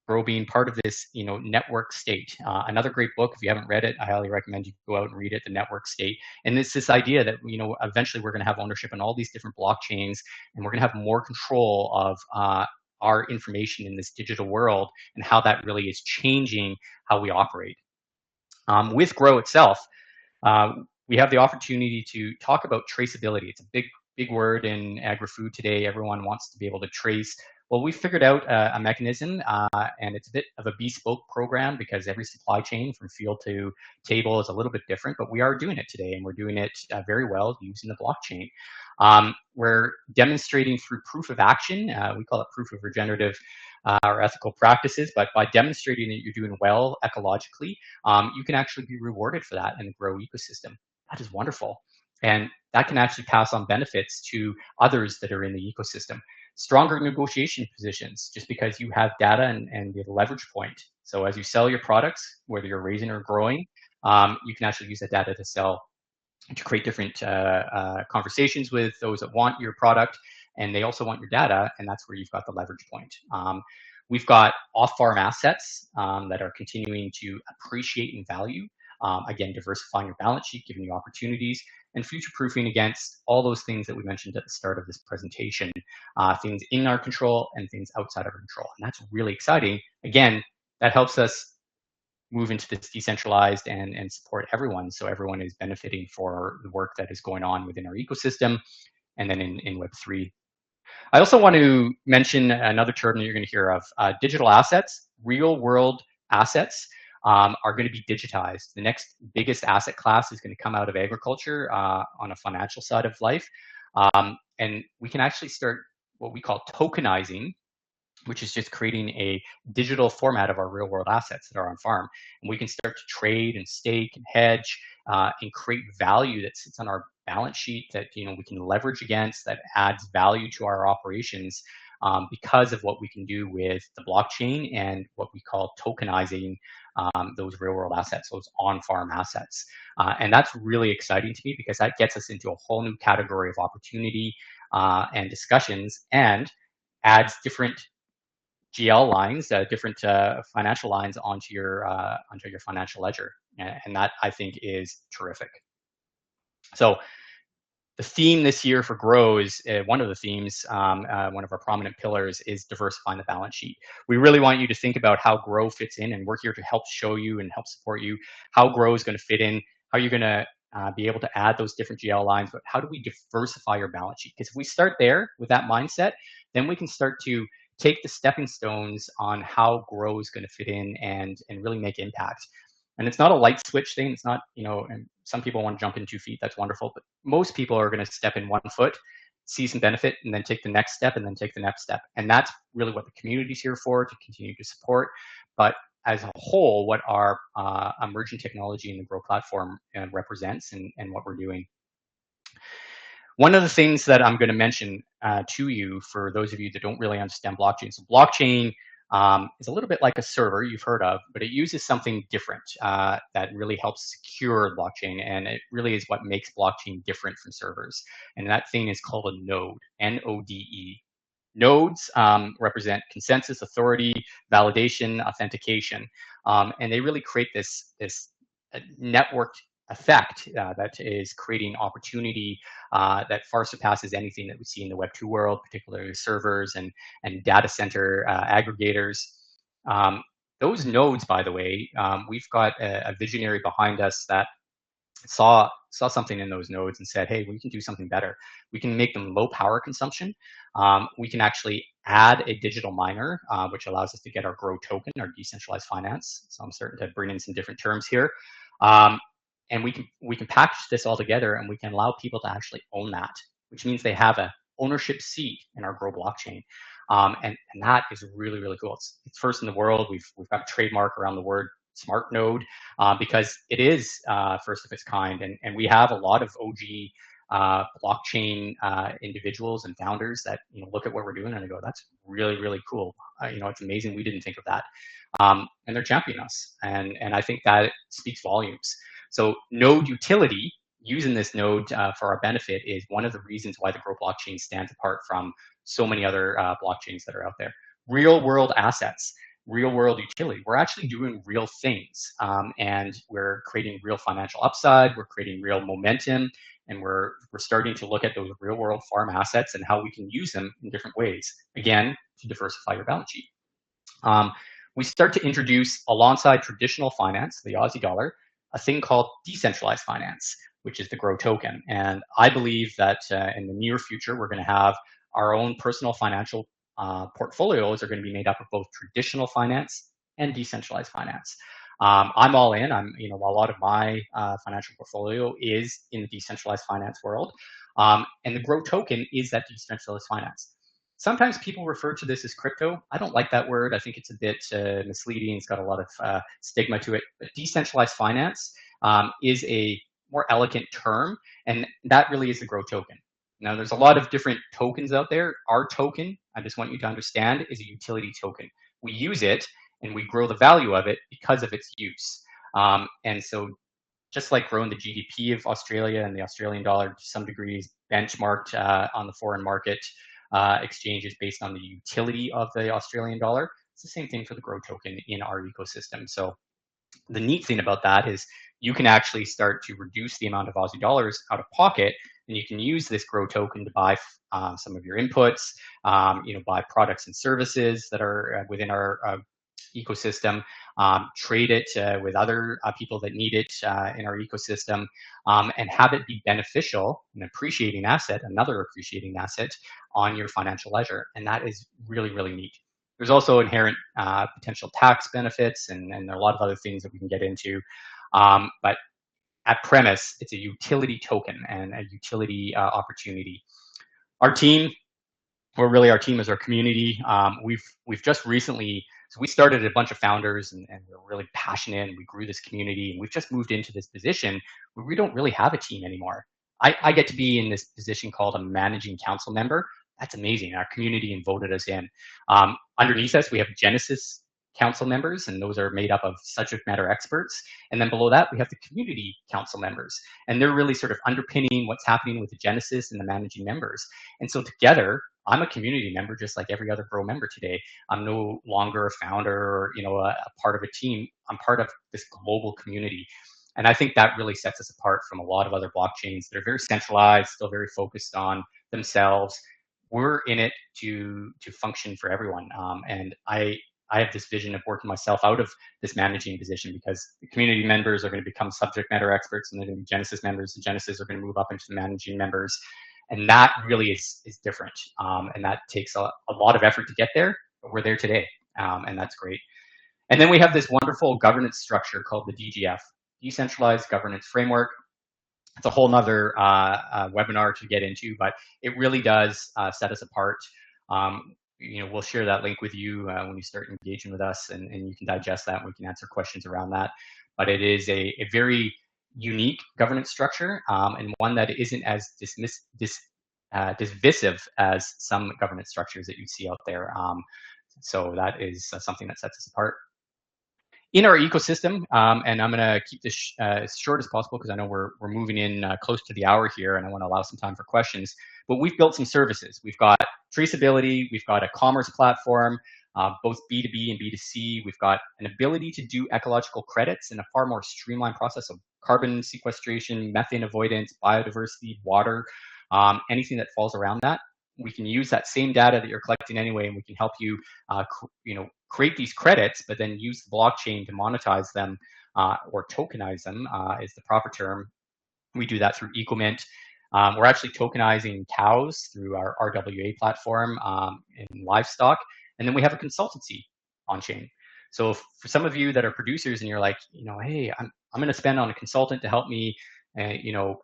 C: Grow being part of this, network state. Another great book, if you haven't read it, I highly recommend you go out and read it, The Network State. And it's this idea that, eventually we're going to have ownership in all these different blockchains, and we're going to have more control of our information in this digital world and how that really is changing how we operate. With Grow itself, we have the opportunity to talk about traceability. It's a big word in agri-food today. Everyone wants to be able to trace. Well, we figured out a mechanism, and it's a bit of a bespoke program because every supply chain from field to table is a little bit different, but we are doing it today, and we're doing it very well using the blockchain. We're demonstrating through proof of action. We call it proof of regenerative or ethical practices, but by demonstrating that you're doing well ecologically, you can actually be rewarded for that in the Grow ecosystem. That is wonderful. And that can actually pass on benefits to others that are in the ecosystem. Stronger negotiation positions, just because you have data and the leverage point. So as you sell your products, whether you're raising or growing, you can actually use that data to sell, to create different conversations with those that want your product, and they also want your data, and that's where you've got the leverage point. We've got off-farm assets that are continuing to appreciate in value. Again, diversifying your balance sheet, giving you opportunities, and future-proofing against all those things that we mentioned at the start of this presentation, things in our control and things outside of our control. And that's really exciting. Again, that helps us move into this decentralized and support everyone, so everyone is benefiting for the work that is going on within our ecosystem and then in Web3. I also want to mention another term that you're going to hear of, digital assets. Real world assets are going to be digitized. The next biggest asset class is going to come out of agriculture on a financial side of life. And we can actually start what we call tokenizing, which is just creating a digital format of our real world assets that are on farm. And we can start to trade and stake and hedge and create value that sits on our balance sheet that we can leverage against, that adds value to our operations because of what we can do with the blockchain and what we call tokenizing those real world assets, those on-farm assets. And that's really exciting to me because that gets us into a whole new category of opportunity and discussions, and adds different GL lines, different financial lines onto your financial ledger, and that I think is terrific. So the theme this year for Grow is one of the themes, one of our prominent pillars is diversifying the balance sheet. We really want you to think about how Grow fits in, and we're here to help show you and help support you how Grow is going to fit in, how you're going to be able to add those different GL lines, but how do we diversify your balance sheet? Because if we start there with that mindset, then we can start to take the stepping stones on how Grow is going to fit in and really make impact. And it's not a light switch thing. It's not, and some people want to jump in 2 feet. That's wonderful. But most people are going to step in 1 foot, see some benefit, and then take the next step, and then take the next step. And that's really what the community is here for, to continue to support. But as a whole, what our emerging technology in the Grow platform represents and what we're doing. One of the things that I'm going to mention to you, for those of you that don't really understand blockchain, so blockchain is a little bit like a server you've heard of, but it uses something different that really helps secure blockchain, and it really is what makes blockchain different from servers. And that thing is called a node, N-O-D-E. Nodes represent consensus, authority, validation, authentication, and they really create this networked effect that is creating opportunity that far surpasses anything that we see in the Web2 world, particularly servers and data center aggregators. Those nodes, by the way, we've got a visionary behind us that saw something in those nodes and said, hey, we can do something better. We can make them low power consumption. We can actually add a digital miner, which allows us to get our Grow token, our decentralized finance. So I'm starting to bring in some different terms here. And we can package this all together, and we can allow people to actually own that, which means they have a ownership seat in our Grow blockchain. And that is really, really cool. It's first in the world. We've got a trademark around the word smart node because it is first of its kind. And we have a lot of OG blockchain individuals and founders that look at what we're doing and they go, that's really, really cool. It's amazing we didn't think of that. And they're championing us. And I think that speaks volumes. So node utility, using this node for our benefit, is one of the reasons why the Grow blockchain stands apart from so many other blockchains that are out there. Real world assets, real world utility. We're actually doing real things, and we're creating real financial upside. We're creating real momentum, and we're starting to look at those real world farm assets and how we can use them in different ways, again, to diversify your balance sheet. We start to introduce, alongside traditional finance, the Aussie dollar, a thing called decentralized finance, which is the Grow token. And I believe that in the near future, we're going to have our own personal financial portfolios are going to be made up of both traditional finance and decentralized finance. I'm all in. a lot of my financial portfolio is in the decentralized finance world. And the Grow token is that decentralized finance. Sometimes people refer to this as crypto. I don't like that word. I think it's a bit misleading. It's got a lot of stigma to it. But decentralized finance is a more elegant term, and that really is the Grow token. Now, there's a lot of different tokens out there. Our token, I just want you to understand, is a utility token. We use it, and we grow the value of it because of its use. And so just like growing the GDP of Australia and the Australian dollar to some degree is benchmarked on the foreign market exchanges based on the utility of the Australian dollar, It's the same thing for the Grow token in our ecosystem. So the neat thing about that is you can actually start to reduce the amount of Aussie dollars out of pocket, and you can use this Grow token to buy some of your inputs, buy products and services that are within our ecosystem, trade it with other people that need it in our ecosystem, and have it be beneficial, an appreciating asset, another appreciating asset on your financial ledger. And that is really, really neat. There's also inherent potential tax benefits, and there are a lot of other things that we can get into. But at premise, it's a utility token and a utility opportunity. Our team, or really our team is our community. We've just recently, so we started a bunch of founders and we're really passionate, and we grew this community, and we've just moved into this position where we don't really have a team anymore. I get to be in this position called a managing council member. That's amazing. Our community voted us in. Underneath us, we have Genesis council members, and those are made up of subject matter experts. And then below that, we have the community council members, and they're really sort of underpinning what's happening with the Genesis and the managing members. And so together, I'm a community member just like every other Grow member today. I'm no longer a founder or a part of a team. I'm part of this global community. And I think that really sets us apart from a lot of other blockchains that are very centralized, still very focused on themselves. We're in it to function for everyone. And I have this vision of working myself out of this managing position, because the community members are going to become subject matter experts, and they're going to be Genesis members. The Genesis are going to move up into the managing members. And that really is different. And that takes a lot of effort to get there, but we're there today. And that's great. And then we have this wonderful governance structure called the DGF, Decentralized Governance Framework. It's a whole nother webinar to get into, but it really does set us apart. We'll share that link with you when you start engaging with us, and you can digest that, and we can answer questions around that. But it is a very unique governance structure, and one that isn't as divisive as some governance structures that you see out there. So that is something that sets us apart. In our ecosystem, and I'm going to keep this as short as possible because I know we're moving in close to the hour here, and I want to allow some time for questions. But we've built some services. We've got traceability. We've got a commerce platform, both B2B and B2C. We've got an ability to do ecological credits in a far more streamlined process of carbon sequestration, methane avoidance, biodiversity, water, anything that falls around that. We can use that same data that you're collecting anyway, and we can help you, create these credits, but then use the blockchain to monetize them or tokenize them is the proper term. We do that through EcoMint. We're actually tokenizing cows through our RWA platform in livestock, and then we have a consultancy on chain. So for some of you that are producers and you're like, hey, I'm going to spend on a consultant to help me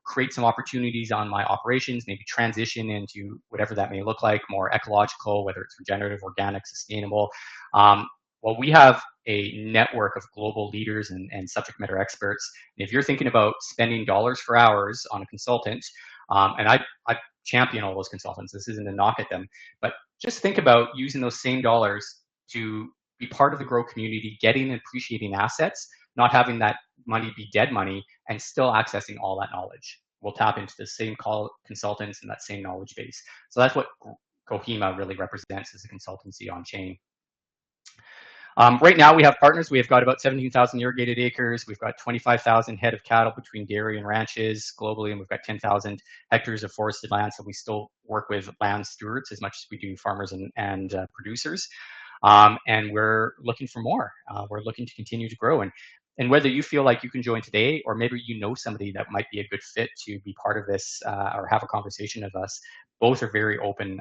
C: create some opportunities on my operations, maybe transition into whatever that may look like, more ecological, whether it's regenerative, organic, sustainable. Well, we have a network of global leaders and subject matter experts. And if you're thinking about spending dollars for hours on a consultant, and I champion all those consultants, this isn't a knock at them, but just think about using those same dollars to be part of the Grow community, getting and appreciating assets, not having that money be dead money, and still accessing all that knowledge. We'll tap into the same consultants and that same knowledge base. So that's what Kohima really represents as a consultancy on chain. Right now we have partners. We have got about 17,000 irrigated acres. We've got 25,000 head of cattle between dairy and ranches globally, and we've got 10,000 hectares of forested land. So we still work with land stewards as much as we do farmers and producers. And we're looking for more. We're looking to continue to grow. And whether you feel like you can join today, or maybe you know somebody that might be a good fit to be part of this or have a conversation with us, both are very open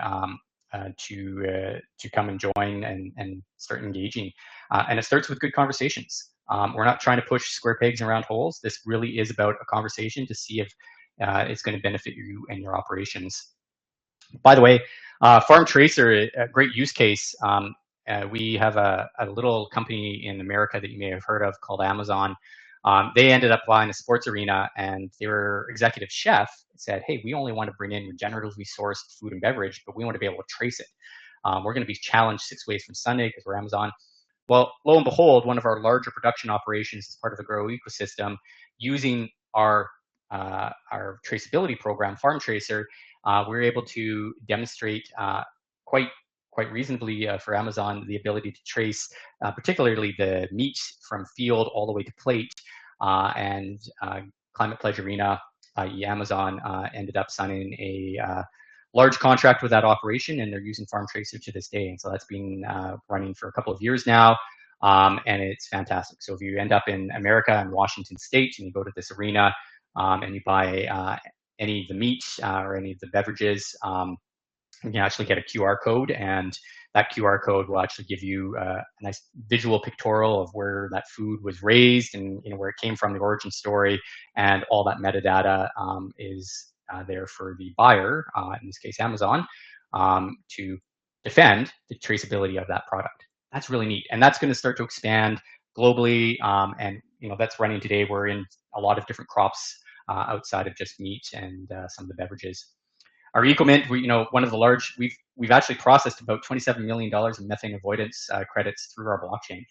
C: to come and join and start engaging. And it starts with good conversations. We're not trying to push square pegs around holes. This really is about a conversation to see if it's going to benefit you and your operations. By the way, Farm Tracer, a great use case. We have a little company in America that you may have heard of called Amazon. They ended up buying a sports arena, and their executive chef said, hey, we only want to bring in regeneratively sourced food and beverage, but we want to be able to trace it. We're going to be challenged 6 ways from Sunday because we're Amazon. Well, lo and behold, one of our larger production operations as part of the Grow ecosystem, using our traceability program, Farm Tracer, we were able to demonstrate quite quite reasonably for Amazon, the ability to trace particularly the meat from field all the way to plate. And Climate Pledge Arena, i.e. Amazon, ended up signing a large contract with that operation, and they're using Farm Tracer to this day. And so that's been running for a couple of years now. And it's fantastic. So if you end up in America and Washington State and you go to this arena and you buy any of the meat or any of the beverages, you can actually get a QR code, and that QR code will actually give you a nice visual pictorial of where that food was raised and where it came from, the origin story, and all that metadata is there for the buyer, in this case Amazon, to defend the traceability of that product. That's really neat, and that's going to start to expand globally. And that's running today. We're in a lot of different crops outside of just meat and some of the beverages. Our EcoMint, one of the large, we've actually processed about $27 million in methane avoidance credits through our blockchain.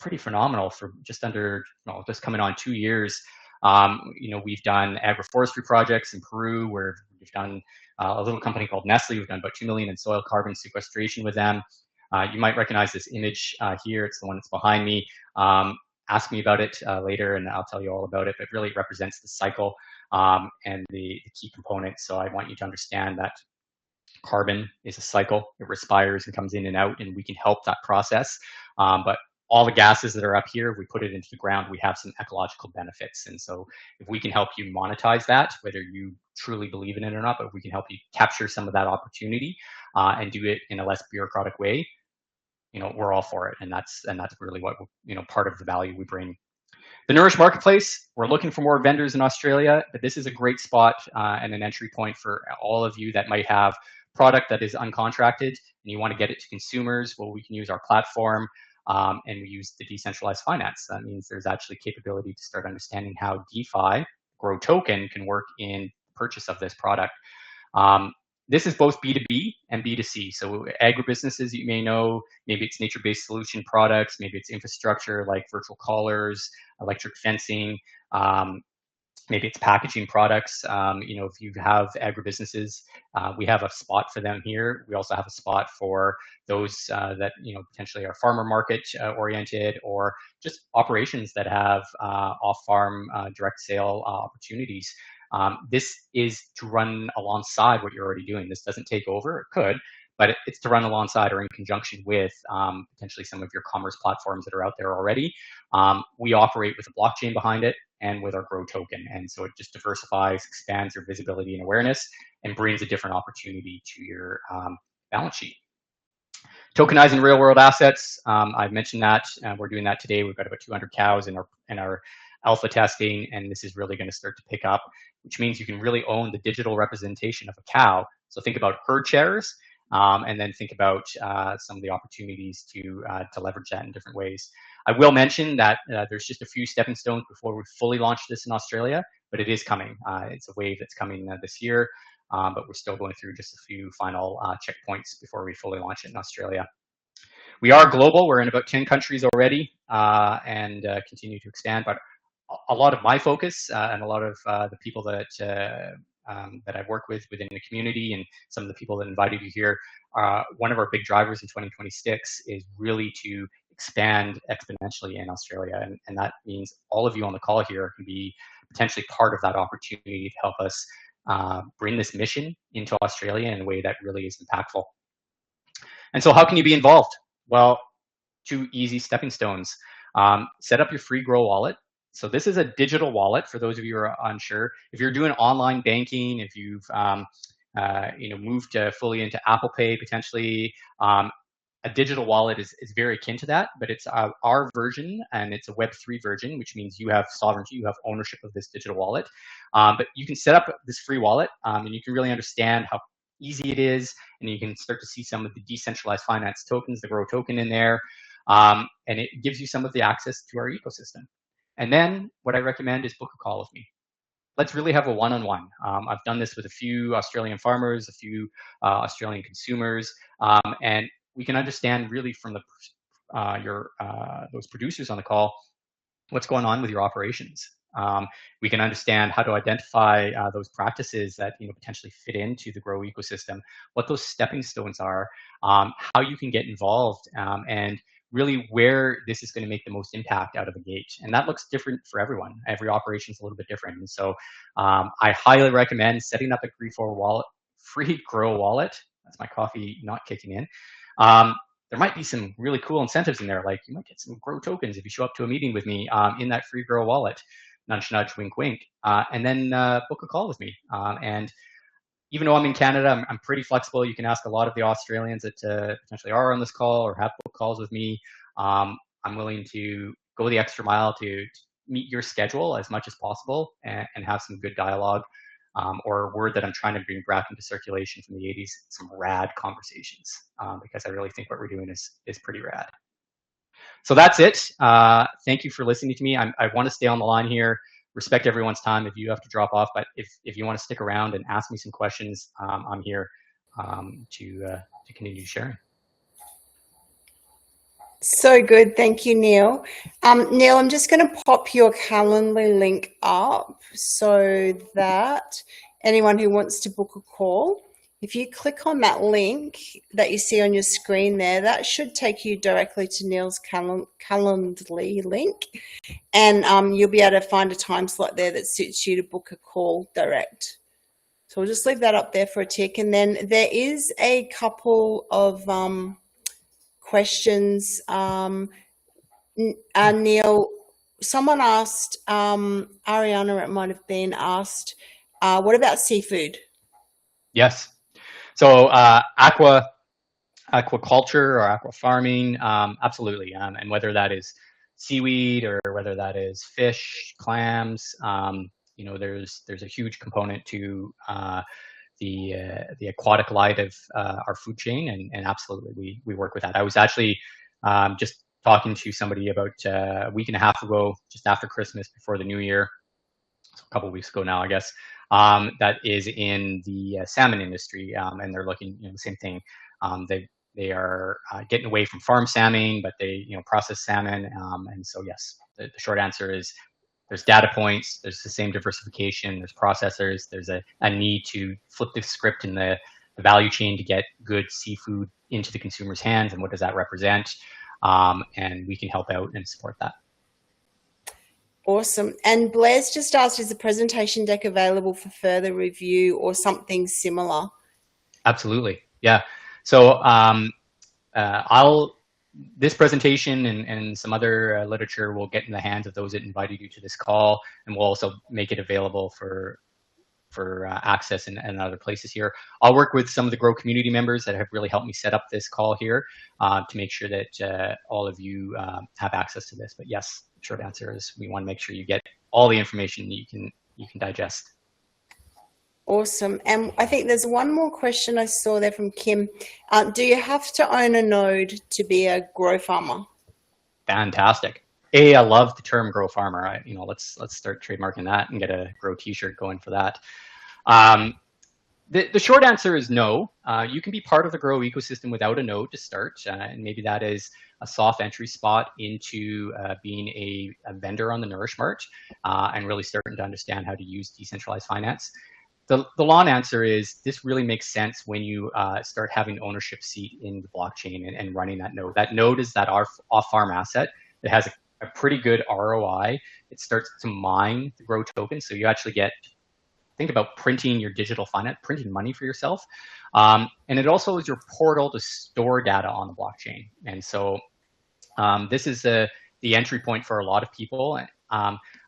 C: Pretty phenomenal for just under, just coming on 2 years. We've done agroforestry projects in Peru, where we've done a little company called Nestle. We've done about 2 million in soil carbon sequestration with them. You might recognize this image here. It's the one that's behind me. Ask me about it later, and I'll tell you all about it. But really, it represents the cycle and the key components. So I want you to understand that carbon is a cycle. It respires and comes in and out, and we can help that process. But all the gases that are up here, if we put it into the ground, we have some ecological benefits. And so if we can help you monetize that, whether you truly believe in it or not, but if we can help you capture some of that opportunity and do it in a less bureaucratic way, we're all for it. And that's really what, part of the value we bring. The Nourish Marketplace, we're looking for more vendors in Australia, but this is a great spot and an entry point for all of you that might have product that is uncontracted and you want to get it to consumers. Well, we can use our platform and we use the decentralized finance. That means there's actually capability to start understanding how DeFi, Grow Token, can work in purchase of this product. This is both B2B and B2C. So agribusinesses, you may know, maybe it's nature-based solution products, maybe it's infrastructure like virtual collars, electric fencing, maybe it's packaging products. If you have agribusinesses, we have a spot for them here. We also have a spot for those that potentially are farmer market oriented, or just operations that have off-farm direct sale opportunities. This is to run alongside what you're already doing. This doesn't take over. It could, but it's to run alongside or in conjunction with potentially some of your commerce platforms that are out there already. We operate with a blockchain behind it and with our Grow Token. And so it just diversifies, expands your visibility and awareness, and brings a different opportunity to your balance sheet. Tokenizing real world assets. I've mentioned that. We're doing that today. We've got about 200 cows in our alpha testing, and this is really going to start to pick up, which means you can really own the digital representation of a cow. So think about herd shares, and then think about some of the opportunities to leverage that in different ways. I will mention that there's just a few stepping stones before we fully launch this in Australia, but it is coming. It's a wave that's coming this year, but we're still going through just a few final checkpoints before we fully launch it in Australia. We are global. We're in about 10 countries already and continue to expand. But a lot of my focus and a lot of the people that I've worked with within the community and some of the people that invited you here, one of our big drivers in 2026 is really to expand exponentially in Australia. And that means all of you on the call here can be potentially part of that opportunity to help us bring this mission into Australia in a way that really is impactful. And so how can you be involved? Well, 2 easy stepping stones. Set up your free Grow wallet. So this is a digital wallet for those of you who are unsure. If you're doing online banking, if you've moved fully into Apple Pay potentially, a digital wallet is very akin to that, but it's our version, and it's a Web3 version, which means you have sovereignty, you have ownership of this digital wallet. But you can set up this free wallet, and you can really understand how easy it is, and you can start to see some of the decentralized finance tokens, the Grow token in there, and it gives you some of the access to our ecosystem. And then what I recommend is book a call with me. Let's really have a one-on-one. I've done this with a few Australian farmers, a few Australian consumers, and we can understand really from those producers on the call what's going on with your operations. We can understand how to identify those practices that potentially fit into the grow ecosystem, what those stepping stones are, how you can get involved, and really where this is going to make the most impact out of the gate. And that looks different for everyone. Every operation is a little bit different. And so I highly recommend setting up a free grow wallet. That's my coffee not kicking in. There might be some really cool incentives in there. Like you might get some grow tokens if you show up to a meeting with me in that free grow wallet. Nudge, nudge, wink, wink. And then book a call with me. And even though I'm in Canada, I'm pretty flexible. You can ask a lot of the Australians that potentially are on this call or have book calls with me. I'm willing to go the extra mile to meet your schedule as much as possible and have some good dialogue, or a word that I'm trying to bring back into circulation from the 80s, some rad conversations, because I really think what we're doing is pretty rad. So that's it. Thank you for listening to me. I want to stay on the line here, respect everyone's time if you have to drop off, but if you want to stick around and ask me some questions, I'm here to continue sharing.
A: So good. Thank you, Neil. Neil, I'm just going to pop your Calendly link up so that anyone who wants to book a call, if you click on that link that you see on your screen there, that should take you directly to Neil's Calendly link. And you'll be able to find a time slot there that suits you to book a call direct. So we'll just leave that up there for a tick. And then there is a couple of questions. Neil, someone asked, Ariana, it might have been asked, what about seafood?
C: Yes. So aquaculture or aqua farming, absolutely. And whether that is seaweed or whether that is fish, clams, there's a huge component to the aquatic light of our food chain, and absolutely we work with that. I was actually just talking to somebody about a week and a half ago, just after Christmas, before the new year, so a couple of weeks ago now, I guess, that is in the salmon industry, and they're looking, the same thing. They are getting away from farm salmon, but they process salmon, and so yes, the short answer is there's data points, there's the same diversification, there's processors, there's a need to flip the script in the value chain to get good seafood into the consumer's hands, and what does that represent? And we can help out and support that.
A: Awesome. And Blair's just asked, is the presentation deck available for further review or something similar?
C: Absolutely, yeah. So this presentation and some other literature will get in the hands of those that invited you to this call, and we'll also make it available for access in other places here. I'll work with some of the Grow community members that have really helped me set up this call here to make sure that all of you have access to this. But yes, the short answer is we want to make sure you get all the information that you can digest.
A: Awesome. And I think there's one more question I saw there from Kim. Do you have to own a node to be a grow farmer?
C: Fantastic. I love the term grow farmer. Let's start trademarking that and get a grow t-shirt going for that. The short answer is no. You can be part of the grow ecosystem without a node to start, and maybe that is a soft entry spot into being a vendor on the Nourish Mart and really starting to understand how to use decentralized finance. The long answer is this really makes sense when you start having ownership seat in the blockchain and running that node. That node is that off-farm asset that has a pretty good ROI. It starts to mine the grow token, so you actually think about printing your digital finance, printing money for yourself. And it also is your portal to store data on the blockchain. And so this is the entry point for a lot of people.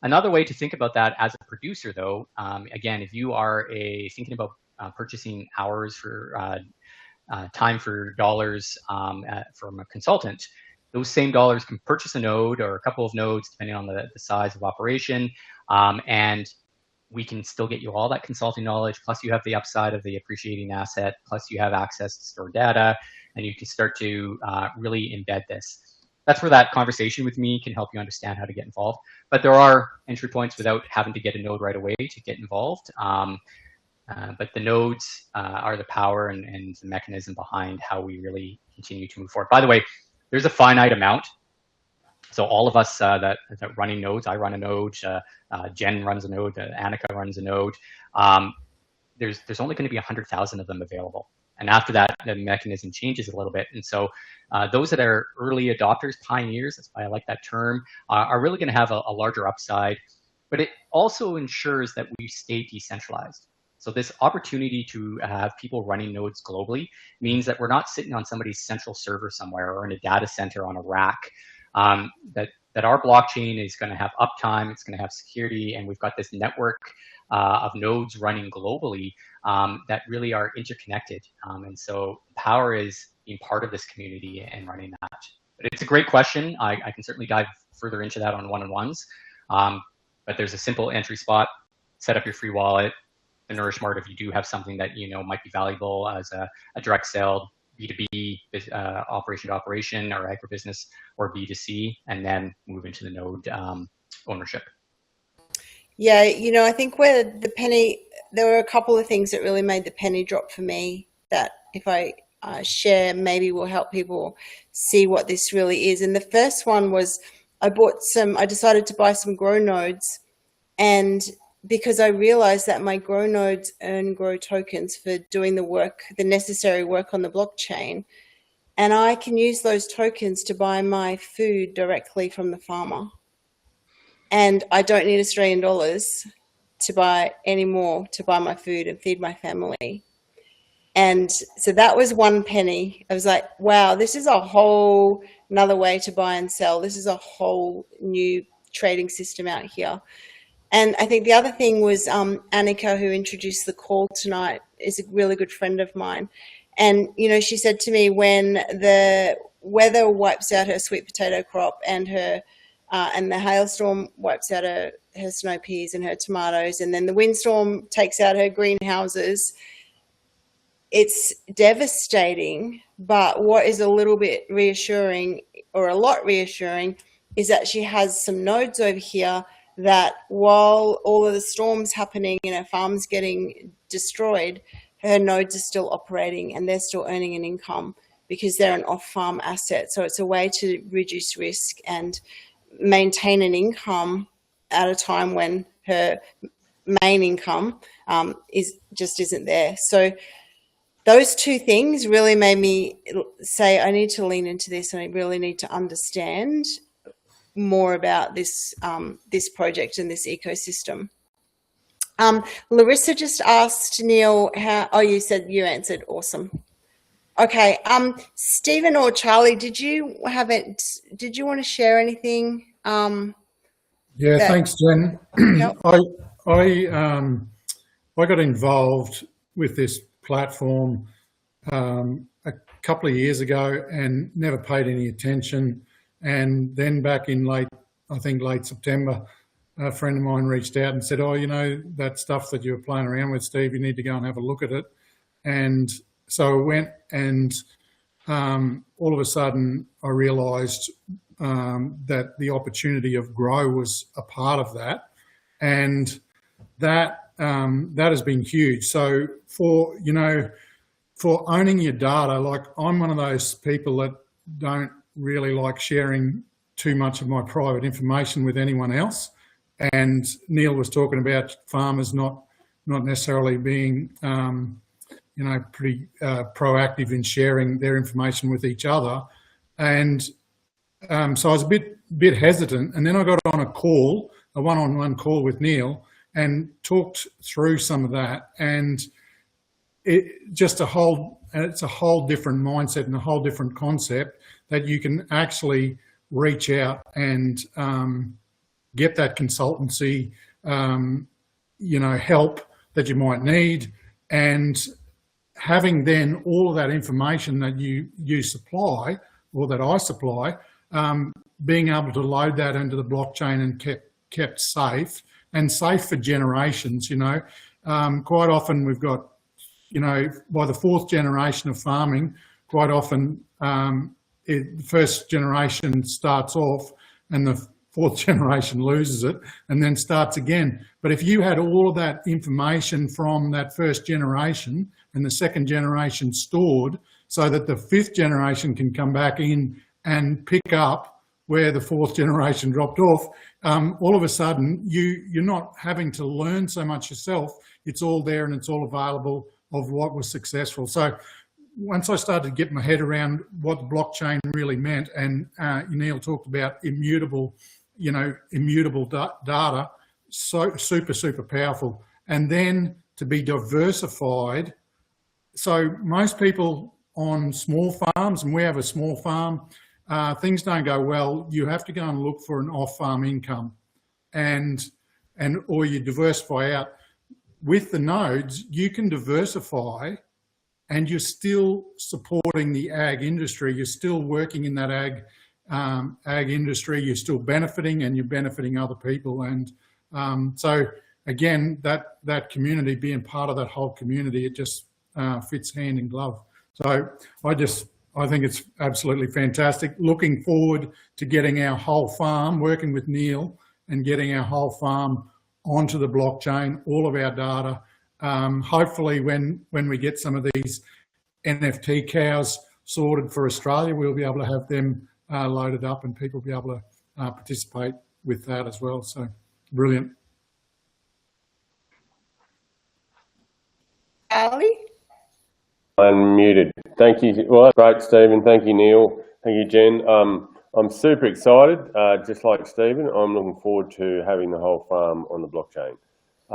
C: Another way to think about that as a producer, though, again, if you are thinking about purchasing hours for time for dollars from a consultant, those same dollars can purchase a node or a couple of nodes, depending on the size of operation, and we can still get you all that consulting knowledge, plus you have the upside of the appreciating asset, plus you have access to store data, and you can start to really embed this. That's where that conversation with me can help you understand how to get involved. But there are entry points without having to get a node right away to get involved. But the nodes are the power and the mechanism behind how we really continue to move forward. By the way, there's a finite amount So all of us that running nodes, I run a node, Jen runs a node, Annika runs a node. There's only going to be 100,000 of them available. And after that, the mechanism changes a little bit. And so those that are early adopters, pioneers, that's why I like that term, are really going to have a larger upside. But it also ensures that we stay decentralized. So this opportunity to have people running nodes globally means that we're not sitting on somebody's central server somewhere or in a data center on a rack. That our blockchain is going to have uptime, it's going to have security, and we've got this network of nodes running globally that really are interconnected. And so power is being part of this community and running that. But it's a great question. I can certainly dive further into that on one-on-ones. But there's a simple entry spot. Set up your free wallet. The Nourishmart, if you do have something that you know might be valuable as a direct sale, B2B, operation to operation, or agribusiness, or B2C, and then move into the node ownership.
A: Yeah, you know, I think where the penny, there were a couple of things that really made the penny drop for me that if I share, maybe will help people see what this really is. And the first one was I decided to buy some Grow nodes, and because I realized that my Grow nodes earn Grow tokens for doing the work, the necessary work on the blockchain. And I can use those tokens to buy my food directly from the farmer. And I don't need Australian dollars to buy any more to buy my food and feed my family. And so that was one penny. I was like, wow, this is a whole another way to buy and sell. This is a whole new trading system out here. And I think the other thing was Annika, who introduced the call tonight, is a really good friend of mine. And, you know, she said to me, when the weather wipes out her sweet potato crop and her and the hailstorm wipes out her snow peas and her tomatoes, and then the windstorm takes out her greenhouses, it's devastating. But what is a little bit reassuring, or a lot reassuring, is that she has some nodes over here that while all of the storms happening and her farm's getting destroyed, her nodes are still operating and they're still earning an income because they're an off-farm asset. So it's a way to reduce risk and maintain an at a time when her main income isn't there. So those two things really made me say, I need to lean into this, and I really need to understand more about this this project and this ecosystem. Larissa just asked Neil how. Oh, you said you answered. Awesome. Okay. Stephen or Charlie, did you want to share anything?
D: Yeah, thanks, Jen.
A: Yep.
D: I got involved with this platform a couple of years ago and never paid any attention. And then back in late September, a friend of mine reached out and said, oh, you know, that stuff that you were playing around with, Steve, you need to go and have a look at it. And so I went, and all of a sudden I realised that the opportunity of Grow was a part of that. And that has been huge. So for owning your data, like I'm one of those people that don't really like sharing too much of my private information with anyone else. And Neil was talking about farmers not necessarily being, pretty proactive in sharing their information with each other. And so I was a bit hesitant. And then I got on a one-on-one call with Neil, and talked through some of that. And it's a whole different mindset and a whole different concept that you can actually reach out and get that consultancy, help that you might need, and having then all of that information that you supply, or that I supply, being able to load that into the blockchain and kept safe, and safe for generations. Quite often we've got, by the fourth generation of farming, quite often the first generation starts off and the fourth generation loses it and then starts again. But if you had all of that information from that first generation and the second generation stored, so that the fifth generation can come back in and pick up where the fourth generation dropped off, all of a sudden you're not having to learn so much yourself. It's all there and it's all available of what was successful. So once I started to get my head around what the blockchain really meant, and Neil talked about immutable data, so super powerful. And then to be diversified. So most people on small farms, and we have a small farm, things don't go well. You have to go and look for an off-farm income, or you diversify out. With the nodes, you can diversify, and you're still supporting the ag industry. You're still working in that ag industry. You're still benefiting, and you're benefiting other people. And so again, that community, being part of that whole community, it just fits hand in glove. So I think it's absolutely fantastic. Looking forward to getting our whole farm, working with Neil and getting our whole farm onto the blockchain, all of our data. Hopefully when we get some of these NFT cows sorted for Australia, we'll be able to have them loaded up and people be able to participate with that as well. So brilliant.
A: Ali?
E: Unmuted. Thank you. Well, that's great, Stephen. Thank you, Neil. Thank you, Jen. I'm super excited. Just like Stephen, I'm looking forward to having the whole farm on the blockchain.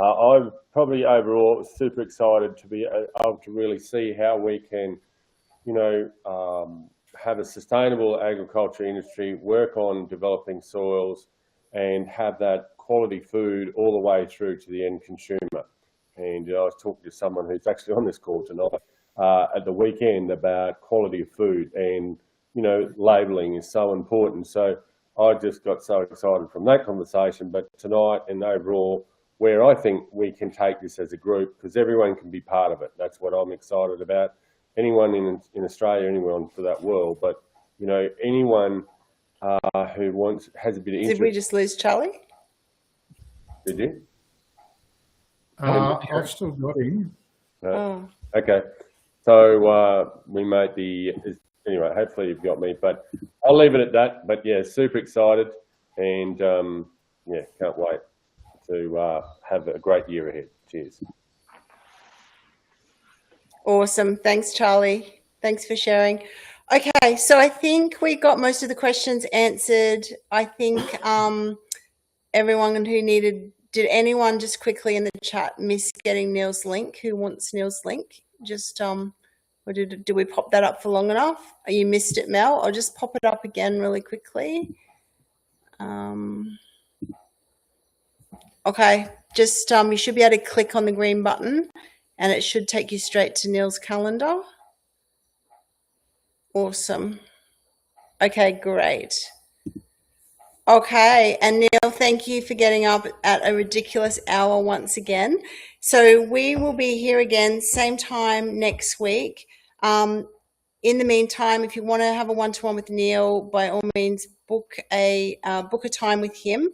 E: I'm probably overall super excited to be able to really see how we can, have a sustainable agriculture industry, work on developing soils, and have that quality food all the way through to the end consumer. And I was talking to someone who's actually on this call tonight at the weekend about quality of food, and labelling is so important. So I just got so excited from that conversation. But tonight and overall, where I think we can take this as a group, because everyone can be part of it. That's what I'm excited about. Anyone in Australia, anyone for that world, but anyone who has a bit of interest.
A: Did we just lose Charlie?
E: Did you?
D: I've still got him.
E: No.
A: Oh.
E: Okay. So we might be, anyway, hopefully you've got me, but I'll leave it at that. But yeah, super excited, and can't wait to have a great year ahead. Cheers.
A: Awesome. Thanks, Charlie. Thanks for sharing. Okay, so I think we got most of the questions answered. I think everyone who needed, did anyone just quickly in the chat miss getting Neil's link? Who wants Neil's link? Just, or did we pop that up for long enough? Oh, you missed it, Mel. I'll just pop it up again really quickly. Okay, just you should be able to click on the green button and it should take you straight to Neil's calendar. Awesome. Okay, great. Okay, and Neil, thank you for getting up at a ridiculous hour once again. So we will be here again, same time next week. In the meantime, if you want to have a one-to-one with Neil, by all means, book a time with him.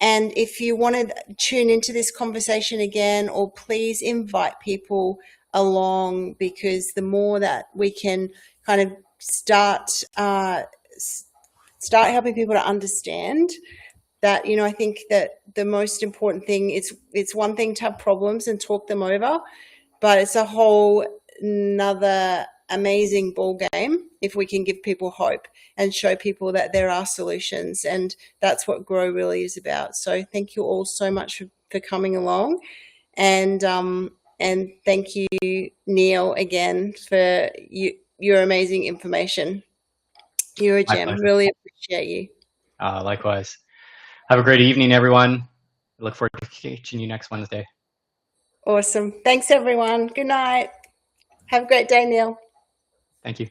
A: And if you want to tune into this conversation again, or please invite people along, because the more that we can kind of start helping people to understand that, I think that the most important thing is, it's one thing to have problems and talk them over, but it's a whole another amazing ball game if we can give people hope and show people that there are solutions. And that's what Grow really is about. So thank you all so much for coming along. And thank you, Neil, again, for your amazing information. You're a gem. Really appreciate you.
C: Likewise. Have a great evening, everyone. I look forward to catching you next Wednesday.
A: Awesome. Thanks, everyone. Good night. Have a great day, Neil.
C: Thank you.